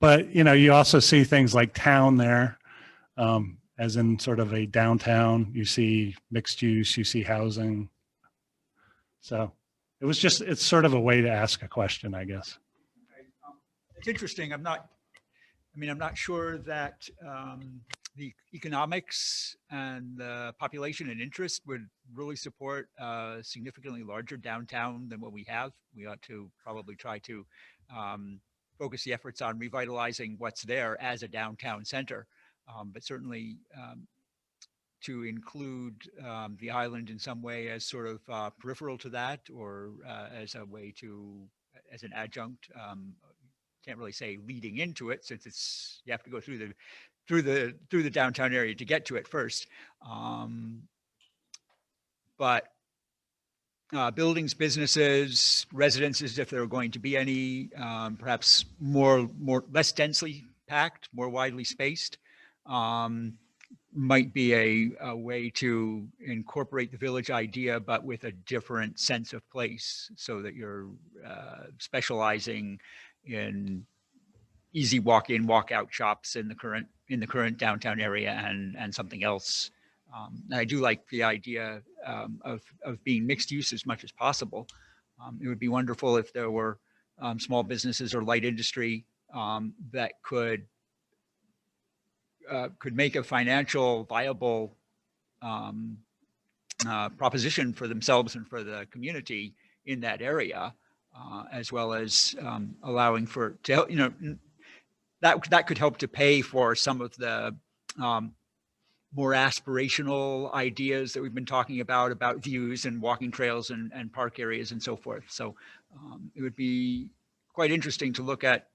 But, you also see things like town there, as in sort of a downtown. You see mixed use, you see housing. So it's sort of a way to ask a question, I guess. It's interesting. I'm not sure that the economics and the population and interest would really support a significantly larger downtown than what we have. We ought to probably try to focus the efforts on revitalizing what's there as a downtown center, but certainly to include the island in some way as sort of peripheral to that, or as a way as an adjunct. Can't really say leading into it, since you have to go through the downtown area to get to it first. But buildings, businesses, residences, if there are going to be any, perhaps less densely packed, more widely spaced, might be a way to incorporate the village idea, but with a different sense of place, so that you're specializing in easy walk-in, walk-out shops in the current downtown area, and something else. And I do like the idea of being mixed use as much as possible. It would be wonderful if there were small businesses or light industry that could make a financial viable proposition for themselves and for the community in that area, as well as allowing that could help to pay for some of the more aspirational ideas that we've been talking about views and walking trails and park areas and so forth. So it would be quite interesting to look at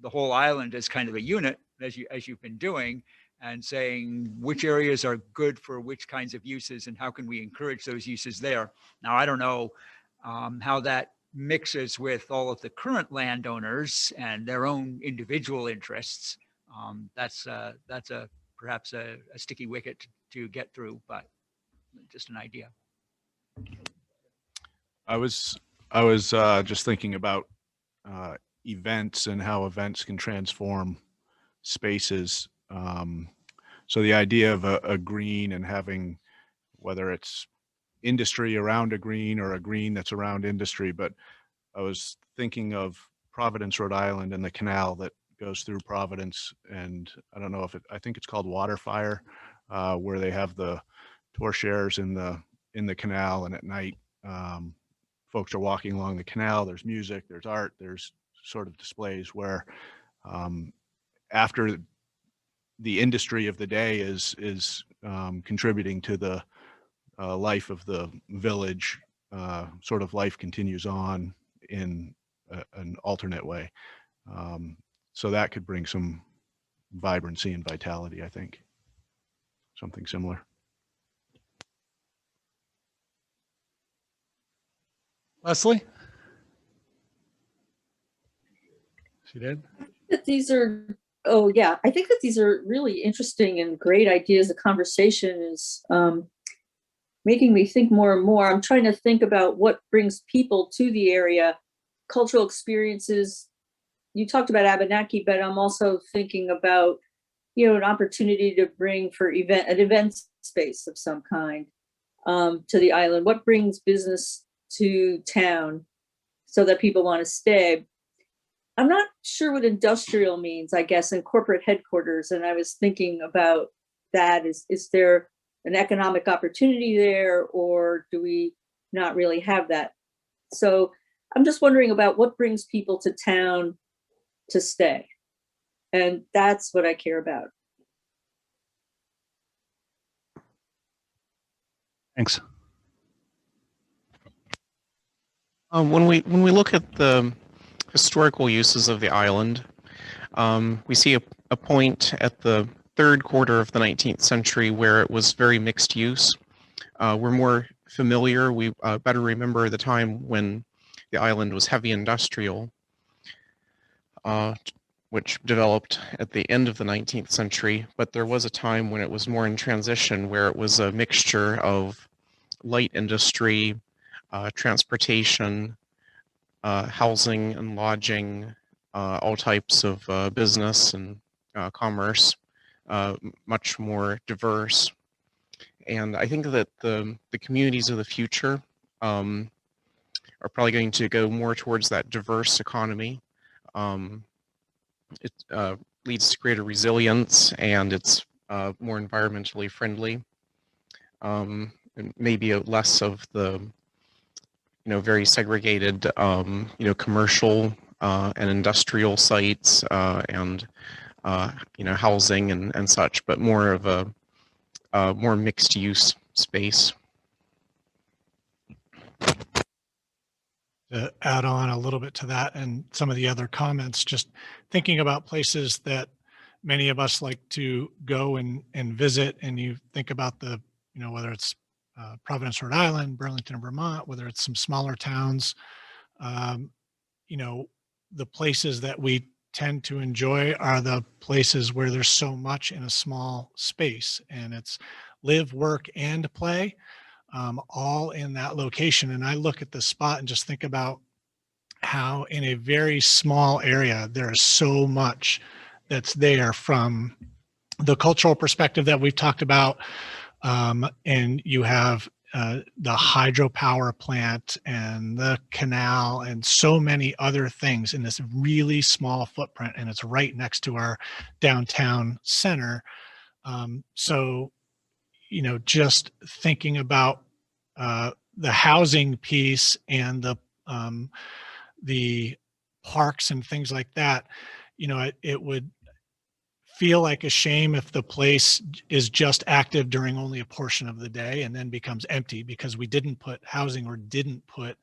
the whole island as kind of a unit, as you've been doing, and saying which areas are good for which kinds of uses and how can we encourage those uses there. Now, I don't know how that mixes with all of the current landowners and their own individual interests. That's perhaps a sticky wicket to get through, but just an idea. I was just thinking about events and how events can transform spaces. So the idea of a green and having, whether it's industry around a green or a green that's around industry, but I was thinking of Providence, Rhode Island, and the canal that goes through Providence. And I don't know if I think it's called Waterfire, where they have the torches in the canal, and at night, folks are walking along the canal. There's music, there's art, there's sort of displays where after the industry of the day is contributing to the life of the village, sort of life continues on in an alternate way. So that could bring some vibrancy and vitality, I think. Something similar. Leslie? She did? That these are, oh yeah, I think that these are really interesting and great ideas. The conversation is making me think more and more. I'm trying to think about what brings people to the area, cultural experiences. You talked about Abenaki, but I'm also thinking about, an opportunity to bring for an event space of some kind to the island. What brings business to town so that people want to stay? I'm not sure what industrial means, I guess, in corporate headquarters. And I was thinking about that. Is there an economic opportunity there, or do we not really have that? So I'm just wondering about what brings people to town to stay. And that's what I care about. Thanks. When we look at the historical uses of the island, we see a point at the third quarter of the 19th century where it was very mixed use. We're more familiar, we better remember the time when the island was heavy industrial, which developed at the end of the 19th century, but there was a time when it was more in transition, where it was a mixture of light industry, transportation, housing and lodging, all types of business and commerce, much more diverse. And I think that the communities of the future are probably going to go more towards that diverse economy. It leads to greater resilience, and it's more environmentally friendly. And maybe less of the very segregated commercial and industrial sites and housing and such, but more of a more mixed use space. To add on a little bit to that and some of the other comments, just thinking about places that many of us like to go and visit, and you think about the, whether it's Providence, Rhode Island, Burlington, Vermont, whether it's some smaller towns, the places that we tend to enjoy are the places where there's so much in a small space, and it's live, work, and play. All in that location. And I look at the spot and just think about how in a very small area, there is so much that's there from the cultural perspective that we've talked about. And you have the hydropower plant and the canal and so many other things in this really small footprint. And it's right next to our downtown center. So, just thinking about the housing piece and the parks and things like that, it would feel like a shame if the place is just active during only a portion of the day and then becomes empty because we didn't put housing or didn't put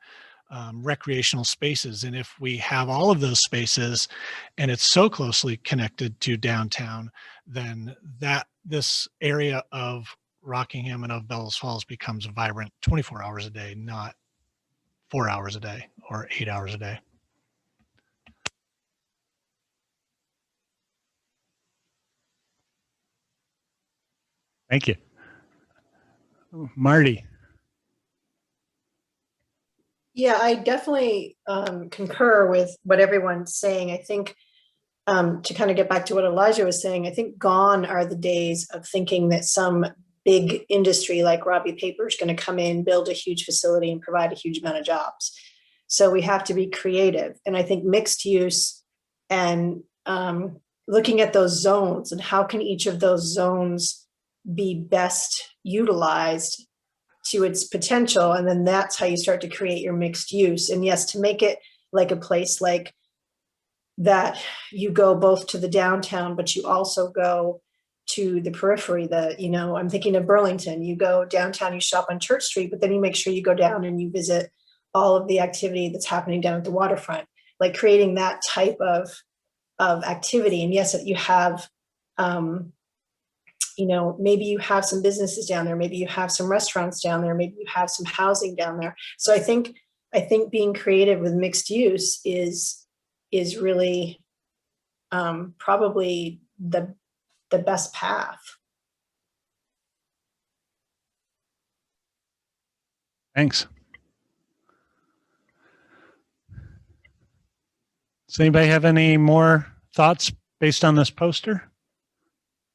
recreational spaces. And if we have all of those spaces and it's so closely connected to downtown, then this area of Rockingham and of Bellows Falls becomes vibrant 24 hours a day, not 4 hours a day or 8 hours a day. Thank you. Marty. Yeah, I definitely concur with what everyone's saying. I think to kind of get back to what Elijah was saying, I think gone are the days of thinking that some big industry like Robbie Paper is going to come in, build a huge facility, and provide a huge amount of jobs. So we have to be creative. And I think mixed use and looking at those zones and how can each of those zones be best utilized to its potential. And then that's how you start to create your mixed use. And yes, to make it like a place like that, you go both to the downtown, but you also go to the periphery. I'm thinking of Burlington. You go downtown, you shop on Church Street, but then you make sure you go down and you visit all of the activity that's happening down at the waterfront, like creating that type of activity. And yes, you have maybe you have some businesses down there, maybe you have some restaurants down there, maybe you have some housing down there. So I think being creative with mixed use is really probably the best path. Thanks. Does anybody have any more thoughts based on this poster?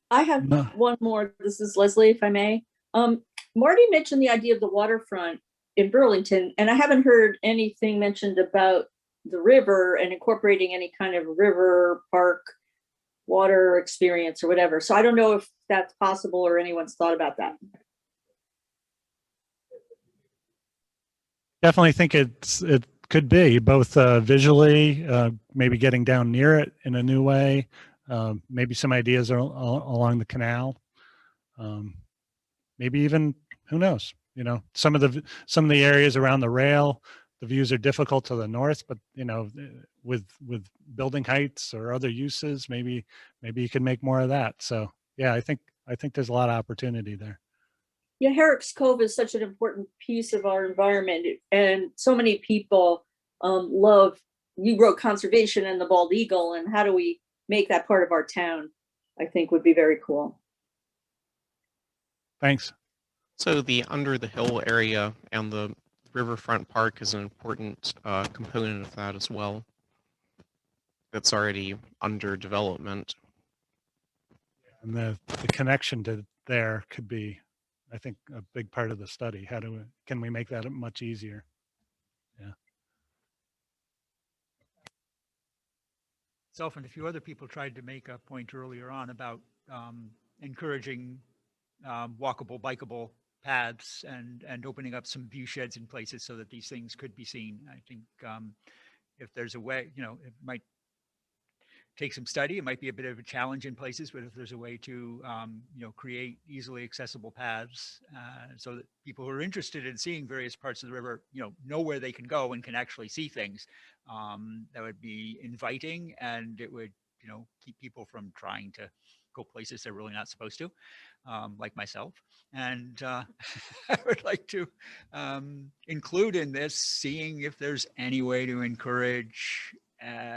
I have No. one more. This is Leslie, if I may. Marty mentioned the idea of the waterfront in Burlington, and I haven't heard anything mentioned about the river and incorporating any kind of river park water experience or whatever. So I don't know if that's possible or anyone's thought about that. Definitely think it could be both visually, maybe getting down near it in a new way, maybe some ideas along the canal, maybe even, who knows, some of the areas around the rail, the views are difficult to the north, but with building heights or other uses, maybe you can make more of that. So yeah, I think there's a lot of opportunity there. Yeah, Herrick's Cove is such an important piece of our environment, and so many people you wrote conservation and the bald eagle, and how do we make that part of our town, I think would be very cool. Thanks. So the under the hill area and the riverfront park is an important component of that as well. That's already under development. And the connection to there could be, I think, a big part of the study. Can we make that much easier? Yeah. Self and a few other people tried to make a point earlier on about encouraging walkable, bikeable paths and opening up some view sheds in places so that these things could be seen. I think if there's a way, it might take some study. It might be a bit of a challenge in places, but if there's a way to, create easily accessible paths so that people who are interested in seeing various parts of the river, know where they can go and can actually see things, that would be inviting, and it would, keep people from trying to go places they're really not supposed to, like myself. And I would like to include in this, seeing if there's any way to encourage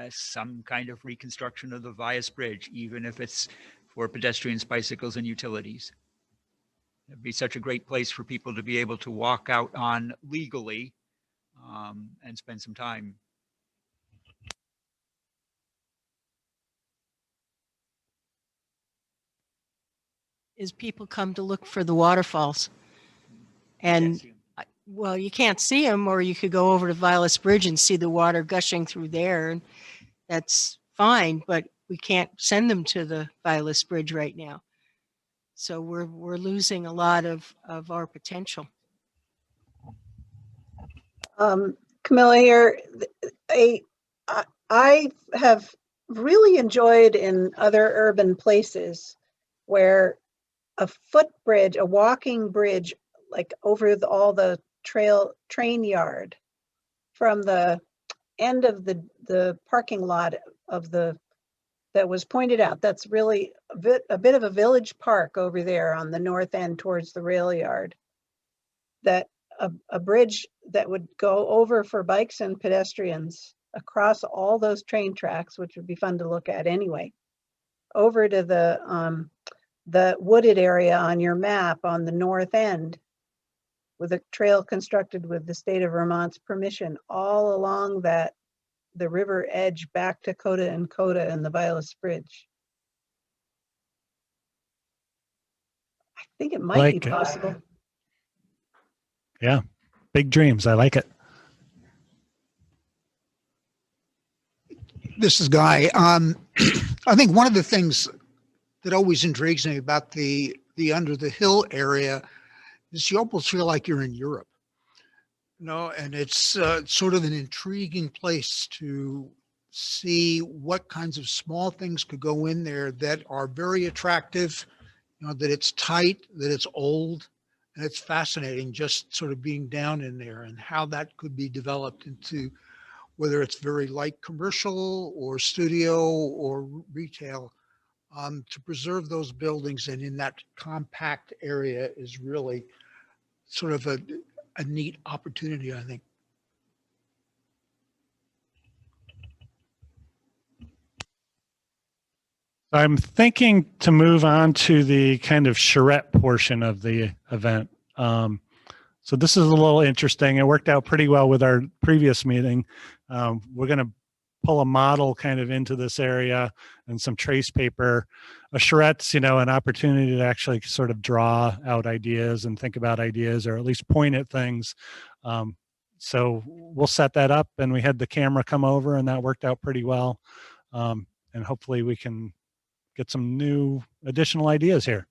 some kind of reconstruction of the Vias Bridge, even if it's for pedestrians, bicycles, and utilities. It'd be such a great place for people to be able to walk out on legally and spend some time. Is people come to look for the waterfalls. And well, you can't see them, or you could go over to Vilas Bridge and see the water gushing through there, and that's fine, but we can't send them to the Vilas Bridge right now. So we're losing a lot of our potential. Camilla here. I have really enjoyed in other urban places where a footbridge, a walking bridge, like over all the train yard from the end of the parking lot that was pointed out. That's really a bit of a village park over there on the north end towards the rail yard. That a bridge that would go over for bikes and pedestrians across all those train tracks, which would be fun to look at anyway, over to the wooded area on your map on the north end with a trail constructed with the state of Vermont's permission all along the river edge back to Coda and the Vilas Bridge. I think it might be Like it. possible. Yeah, big dreams. I like it. This is Guy. I think one of the things that always intrigues me about the Under the Hill area is you almost feel like you're in Europe. And it's sort of an intriguing place to see what kinds of small things could go in there that are very attractive, that it's tight, that it's old, and it's fascinating just sort of being down in there and how that could be developed into whether it's very light commercial or studio or retail. To preserve those buildings and in that compact area is really sort of a neat opportunity, I think. I'm thinking to move on to the kind of charrette portion of the event. So this is a little interesting. It worked out pretty well with our previous meeting. We're going to pull a model kind of into this area and some trace paper. A charrette's, an opportunity to actually sort of draw out ideas and think about ideas, or at least point at things. So we'll set that up, and we had the camera come over, and that worked out pretty well. And hopefully we can get some new additional ideas here.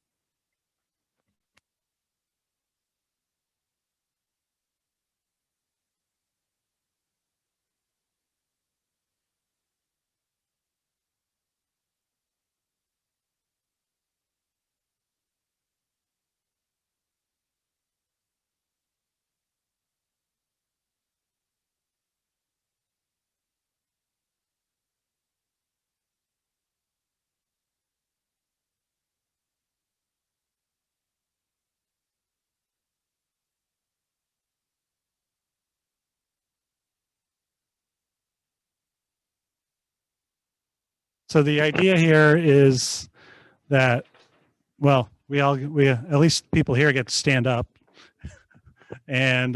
So the idea here is that, well, we at least people here get to stand up and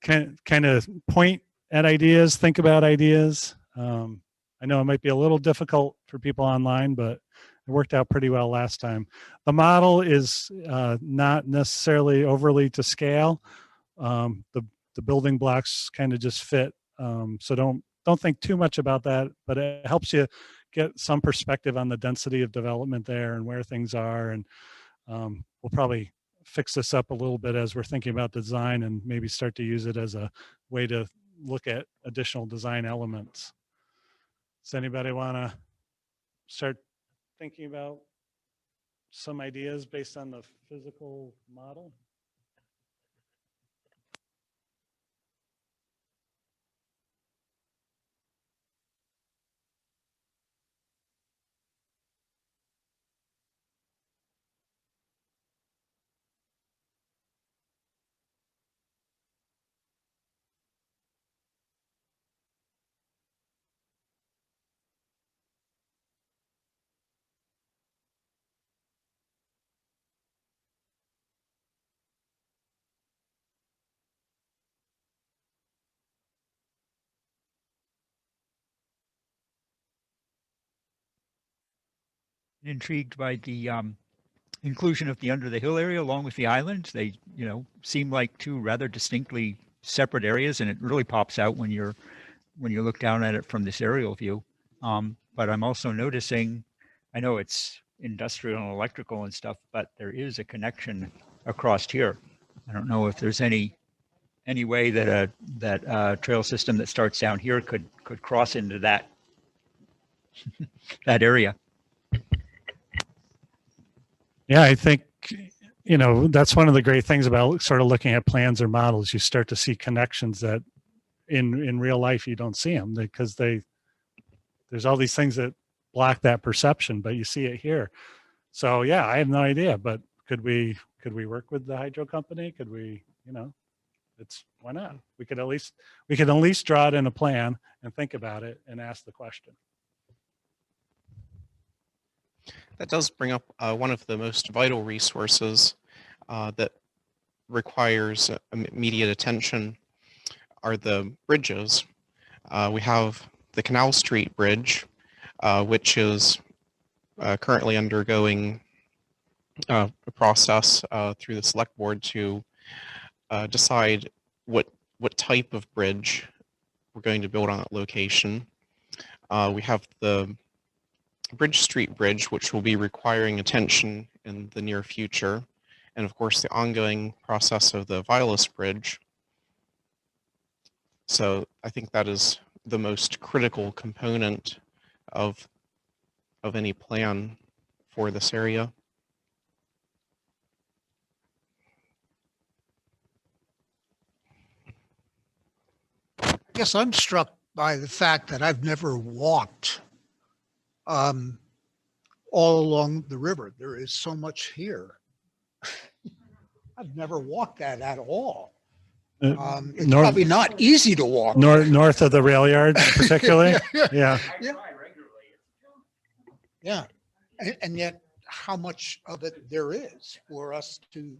kind of point at ideas, think about ideas. I know it might be a little difficult for people online, but it worked out pretty well last time. The model is not necessarily overly to scale. The building blocks kind of just fit. So don't think too much about that, but it helps you get some perspective on the density of development there and where things are. And we'll probably fix this up a little bit as we're thinking about design and maybe start to use it as a way to look at additional design elements. Does anybody want to start thinking about some ideas based on the physical model? Intrigued by the inclusion of the Under the Hill area along with the island. They, seem like two rather distinctly separate areas, and it really pops out when you look down at it from this aerial view. But I'm also noticing, I know it's industrial and electrical and stuff, but there is a connection across here. I don't know if there's any way that a trail system that starts down here could cross into that that area. Yeah, I think, that's one of the great things about sort of looking at plans or models. You start to see connections that in real life you don't see them because there's all these things that block that perception, but you see it here. So yeah, I have no idea, but could we work with the hydro company? Could we, why not? We could at least draw it in a plan and think about it and ask the question. That does bring up one of the most vital resources that requires immediate attention are the bridges. We have the Canal Street Bridge, which is currently undergoing a process through the select board to decide what type of bridge we're going to build on that location. We have the Bridge Street Bridge, which will be requiring attention in the near future. And of course, the ongoing process of the Vilas Bridge. So I think that is the most critical component of any plan for this area. I guess I'm struck by the fact that I've never walked all along the river. There is so much here. I've never walked that at all. It's probably not easy to walk. North of the rail yard, particularly. Yeah. Yeah. And yet how much of it there is for us to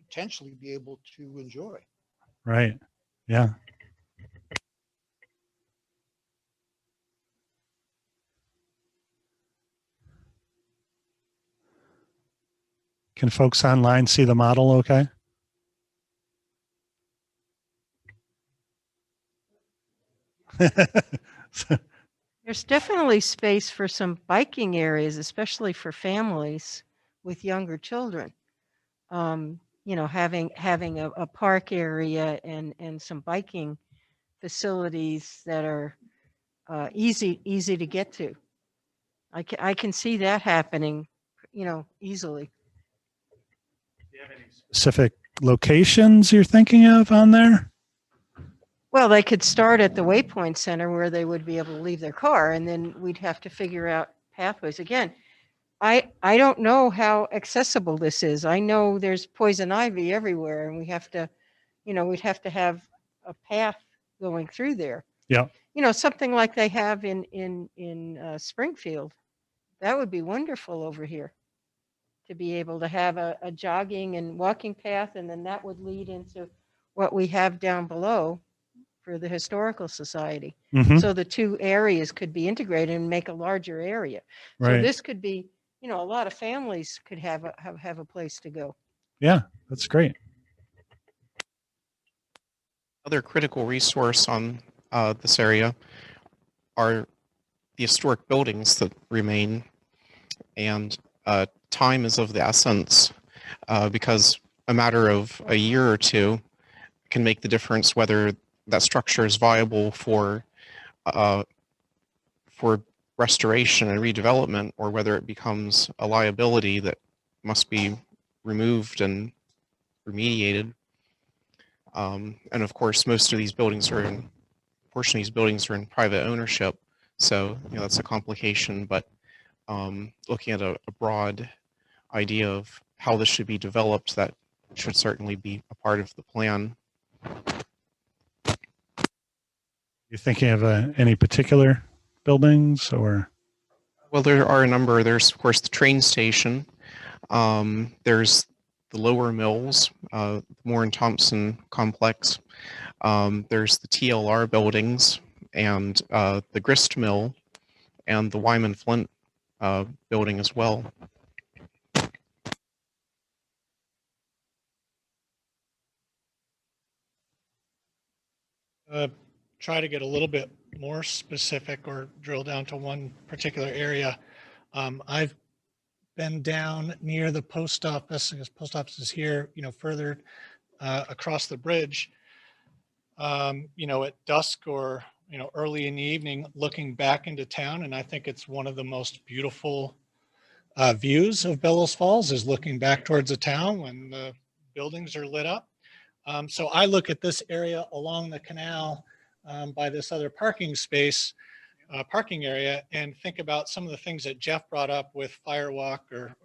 potentially be able to enjoy. Right. Yeah. Can folks online see the model okay? There's definitely space for some biking areas, especially for families with younger children. You know, having a park area and some biking facilities that are easy to get to. I can see that happening, you know, easily. Specific locations you're thinking of on there? Well, they could start at the Waypoint Center where they would be able to leave their car, and then we'd have to figure out pathways. Again, I don't know how accessible this is. I know there's poison ivy everywhere, and we have to, you know, we'd have to have a path going through there. Yeah. You know, something like they have in Springfield. That would be wonderful over here, to be able to have a jogging and walking path, and then that would lead into what we have down below for the Historical Society. Mhm. So the two areas could be integrated and make a larger area. So Right. this could be, you know, a lot of families could have a place to go. Yeah, that's great. Other critical resource on this area are the historic buildings that remain, and time is of the essence because a matter of a year or two can make the difference whether that structure is viable for restoration and redevelopment, or whether it becomes a liability that must be removed and remediated. And of course, most of these buildings are in, portion of these buildings are in private ownership. So, you know, that's a complication, but looking at a broad idea of how this should be developed, that should certainly be a part of the plan. You thinking of any particular buildings or? Well, there are a number. There's, of course, the train station. There's the Lower Mills, Moore and Thompson complex. There's the TLR buildings and the grist mill and the Wyman Flint building as well. Try to get a little bit more specific or drill down to one particular area. I've been down near the post office, because post office is here, you know, further across the bridge, you know, at dusk or, you know, early in the evening, looking back into town. And I think it's one of the most beautiful views of Bellows Falls, is looking back towards the town when the buildings are lit up. So I look at this area along the canal by this other parking space, parking area, and think about some of the things that Jeff brought up with Firewalk or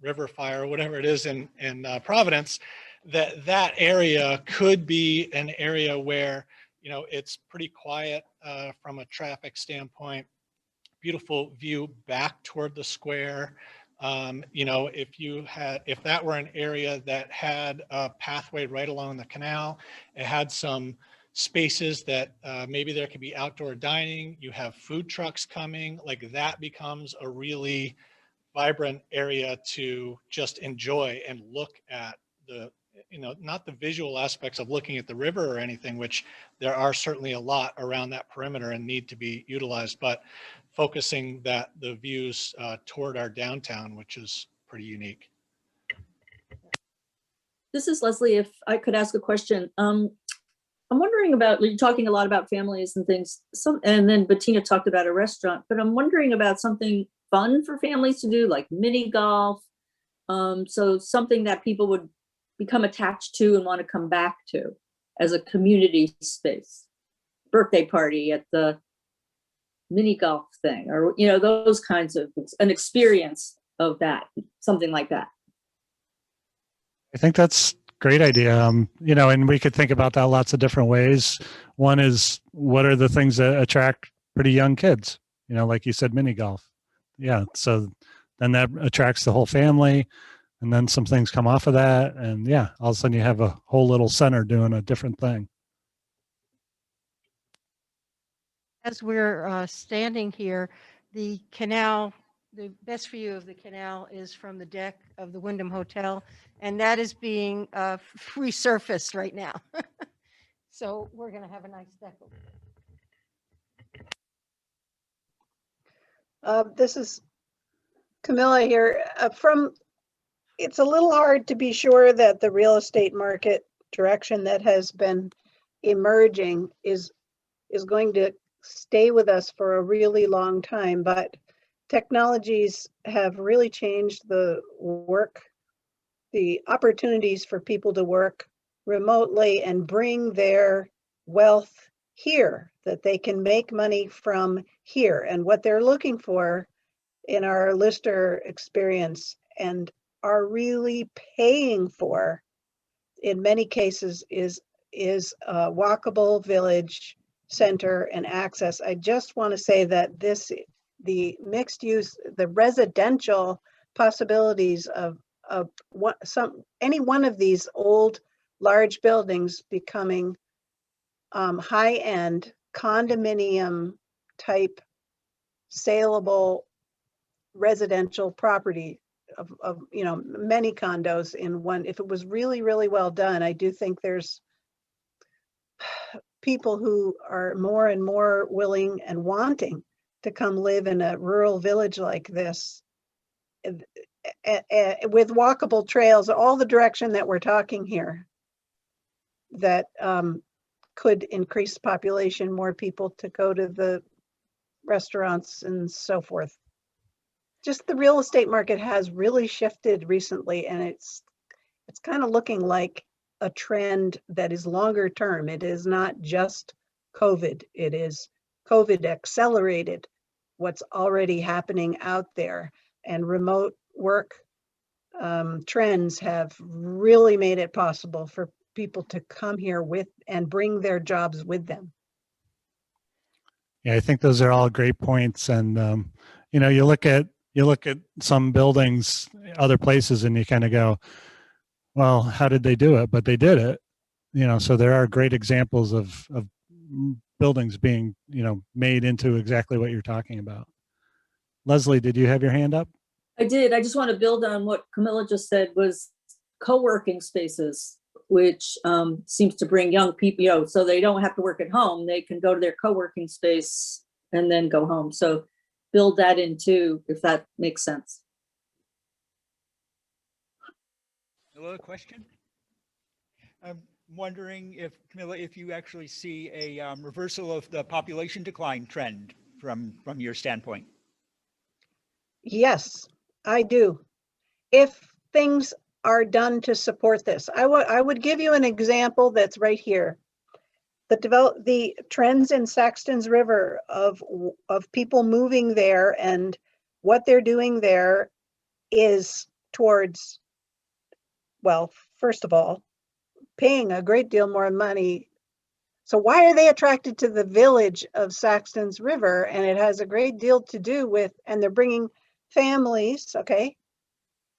River Fire, or whatever it is in Providence, that area could be an area where, you know, it's pretty quiet from a traffic standpoint, beautiful view back toward the square. You know, if that were an area that had a pathway right along the canal, it had some spaces that maybe there could be outdoor dining, you have food trucks coming, like that becomes a really vibrant area to just enjoy and look at the, you know, not the visual aspects of looking at the river or anything, which there are certainly a lot around that perimeter and need to be utilized, but focusing the views toward our downtown, which is pretty unique. This is Leslie. If I could ask a question. I'm wondering about, you're talking a lot about families and things, and then Bettina talked about a restaurant, but I'm wondering about something fun for families to do, like mini golf. So something that people would become attached to and want to come back to as a community space. Birthday party at the mini golf thing, or, you know, those kinds of, an experience of that, something like that. I think that's a great idea. You know, and we could think about that lots of different ways. One is, what are the things that attract pretty young kids? You know, like you said, mini golf. Yeah. So then that attracts the whole family, and then some things come off of that. And yeah, all of a sudden you have a whole little center doing a different thing. As we're standing here, the canal, the best view of the canal is from the deck of the Wyndham Hotel, and that is being resurfaced right now. So we're going to have a nice deck over there. This is Camilla here. It's a little hard to be sure that the real estate market direction that has been emerging is going to stay with us for a really long time, but technologies have really changed the opportunities for people to work remotely and bring their wealth here, that they can make money from here. And what they're looking for in our Lister experience and are really paying for in many cases is a walkable village center and access. I just want to say that the mixed use, the residential possibilities of any one of these old large buildings becoming high-end condominium type saleable residential property of you know, many condos in one. If it was really, really well done, I do think there's people who are more and more willing and wanting to come live in a rural village like this with walkable trails, all the direction that we're talking here, that could increase population, more people to go to the restaurants and so forth. Just the real estate market has really shifted recently, and it's kind of looking like a trend that is longer term. It is not just COVID. It is COVID accelerated what's already happening out there, and remote work trends have really made it possible for people to come here with and bring their jobs with them. Yeah, I think those are all great points. And you know, you look at some buildings other places and you kind of go, well, how did they do it? But they did it. You know, so there are great examples of buildings being, you know, made into exactly what you're talking about. Leslie, did you have your hand up? I did. I just want to build on what Camilla just said, was co-working spaces, which seems to bring young people, you know, so they don't have to work at home. They can go to their co-working space and then go home. So build that in too, if that makes sense. Another question? I'm wondering if, Camilla, if you actually see a reversal of the population decline trend from your standpoint. Yes, I do. If things are done to support this, I would give you an example that's right here. The trends in Saxton's River of people moving there, and what they're doing there is towards, well, first of all, paying a great deal more money. So why are they attracted to the village of Saxton's River? And it has a great deal to do with, and they're bringing families, okay,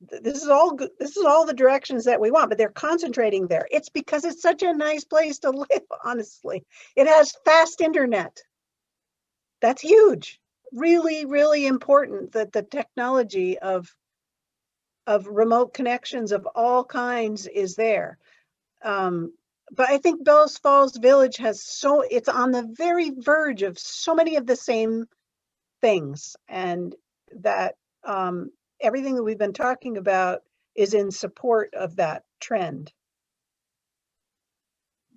This is all good. This is all the directions that we want, but they're concentrating there. It's because it's such a nice place to live, honestly. It has fast internet. That's huge. Really, really important that the technology of remote connections of all kinds is there. But I think Bellows Falls Village it's on the very verge of so many of the same things, and that everything that we've been talking about is in support of that trend.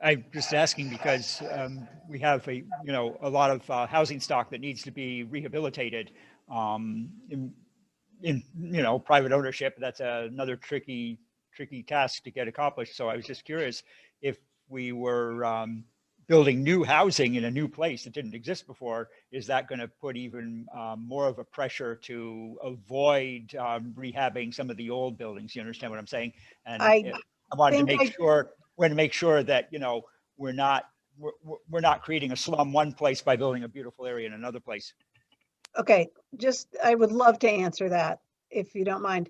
I'm just asking because we have a lot of housing stock that needs to be rehabilitated in private ownership. That's another tricky task to get accomplished. So I was just curious if we were building new housing in a new place that didn't exist before, is that going to put even more of a pressure to avoid rehabbing some of the old buildings? You understand what I'm saying? And I wanted to make sure that we're not creating a slum one place by building a beautiful area in another place. Okay, I would love to answer that if you don't mind.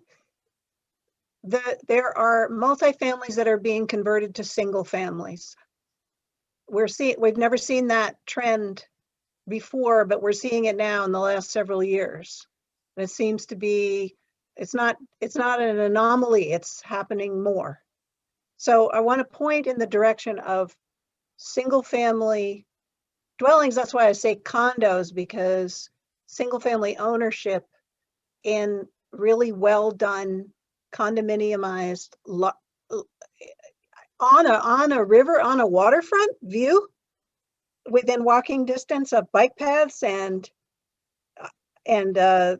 There are multifamilies that are being converted to single families. We've never seen that trend before, but we're seeing it now in the last several years. And it seems to be, it's not an anomaly, it's happening more. So I want to point in the direction of single family dwellings. That's why I say condos, because single family ownership in really well done condominiumized on a river, on a waterfront view, within walking distance of bike paths and a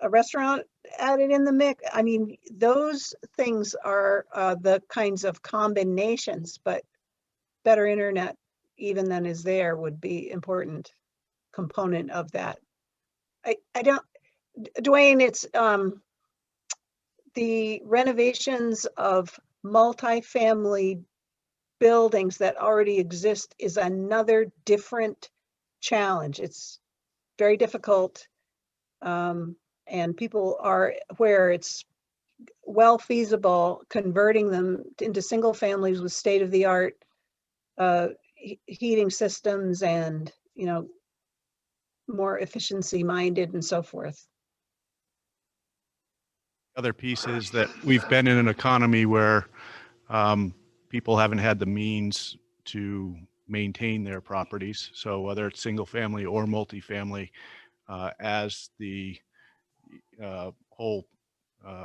restaurant added in the mix. I mean, those things are the kinds of combinations, but better internet even than is there would be important component of that. I don't, Dwayne, it's the renovations of multifamily buildings that already exist is another different challenge. It's very difficult, and people are where it's well feasible converting them into single families with state-of-the-art heating systems and more efficiency minded and so forth. Other piece is that we've been in an economy where people haven't had the means to maintain their properties. So whether it's single family or multifamily, as the whole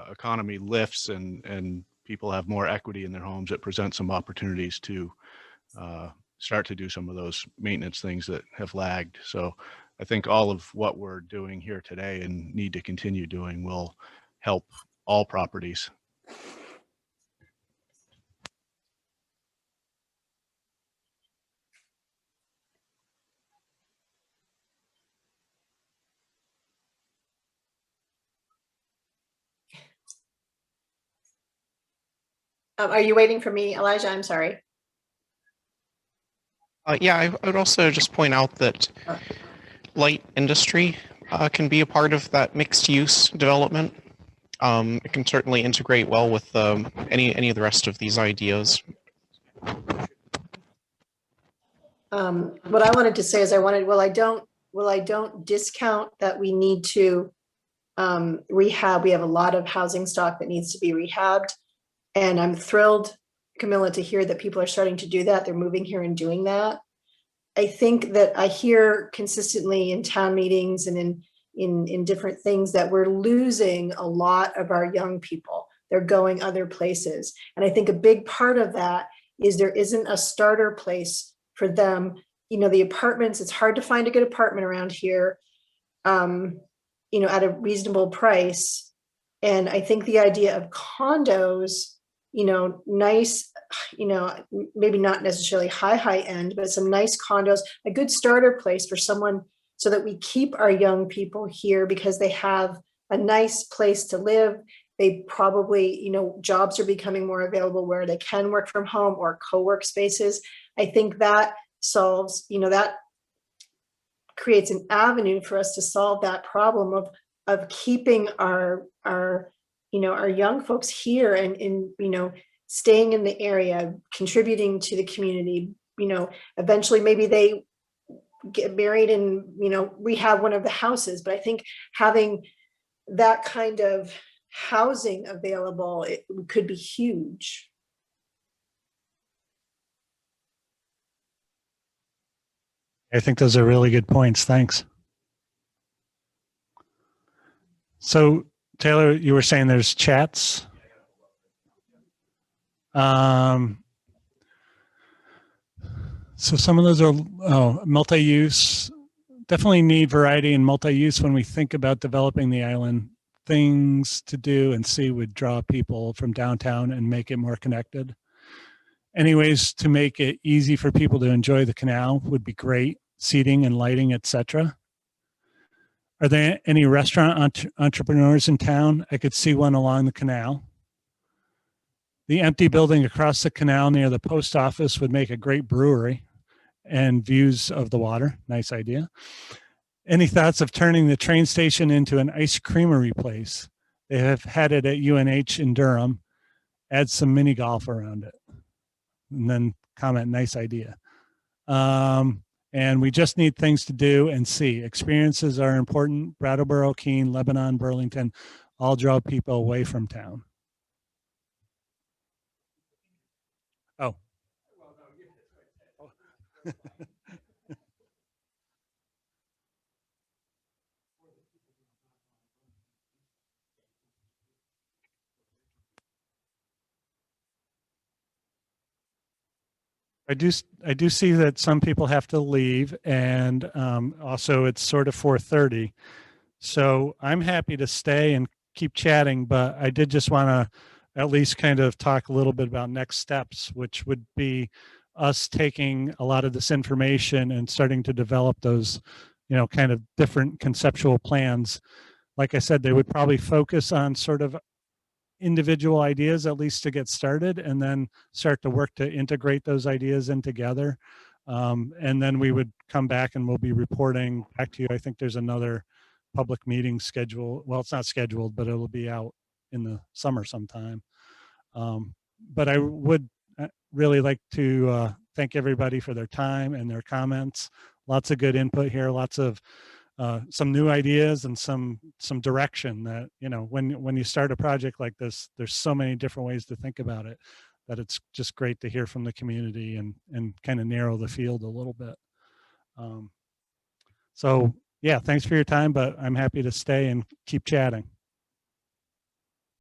economy lifts and people have more equity in their homes, it presents some opportunities to start to do some of those maintenance things that have lagged. So I think all of what we're doing here today and need to continue doing will help all properties. Are you waiting for me, Elijah? I'm sorry. Yeah, I would also just point out that light industry can be a part of that mixed use development. It can certainly integrate well with any of the rest of these ideas. What I wanted to say is I don't discount that we need to rehab. We have a lot of housing stock that needs to be rehabbed. And I'm thrilled, Camilla, to hear that people are starting to do that. They're moving here and doing that. I think that I hear consistently in town meetings and in different things that we're losing a lot of our young people. They're going other places. And I think a big part of that is there isn't a starter place for them. The apartments, it's hard to find a good apartment around here, at a reasonable price. And I think the idea of condos, nice, maybe not necessarily high end, but some nice condos, a good starter place for someone so that we keep our young people here because they have a nice place to live. They probably, jobs are becoming more available where they can work from home or co-work spaces. I think that solves, that creates an avenue for us to solve that problem of keeping our our young folks here and staying in the area, contributing to the community, eventually maybe they get married and, rehab one of the houses. But I think having that kind of housing available, it could be huge. I think those are really good points. Thanks. So Taylor, you were saying there's chats. So some of those are multi-use. Definitely need variety and multi-use when we think about developing the island. Things to do and see would draw people from downtown and make it more connected. Any ways to make it easy for people to enjoy the canal would be great. Seating and lighting, etc. Are there any restaurant entrepreneurs in town? I could see one along the canal. The empty building across the canal near the post office would make a great brewery and views of the water. Nice idea. Any thoughts of turning the train station into an ice creamery place? They have had it at UNH in Durham. Add some mini golf around it. And then comment, nice idea. And we just need things to do and see. Experiences are important. Brattleboro, Keene, Lebanon, Burlington, all draw people away from town. Oh. I do see that some people have to leave, and also it's sort of 4:30. So I'm happy to stay and keep chatting, but I did just want to at least kind of talk a little bit about next steps, which would be us taking a lot of this information and starting to develop those, kind of different conceptual plans. Like I said, they would probably focus on sort of individual ideas, at least to get started, and then start to work to integrate those ideas in together. And then we would come back and we'll be reporting back to you. I think there's another public meeting scheduled. Well, it's not scheduled, but it'll be out in the summer sometime. But I would really like to thank everybody for their time and their comments. Lots of good input here, lots of some new ideas and some direction that, when you start a project like this, there's so many different ways to think about it that it's just great to hear from the community and kind of narrow the field a little bit. So yeah, thanks for your time, but I'm happy to stay and keep chatting.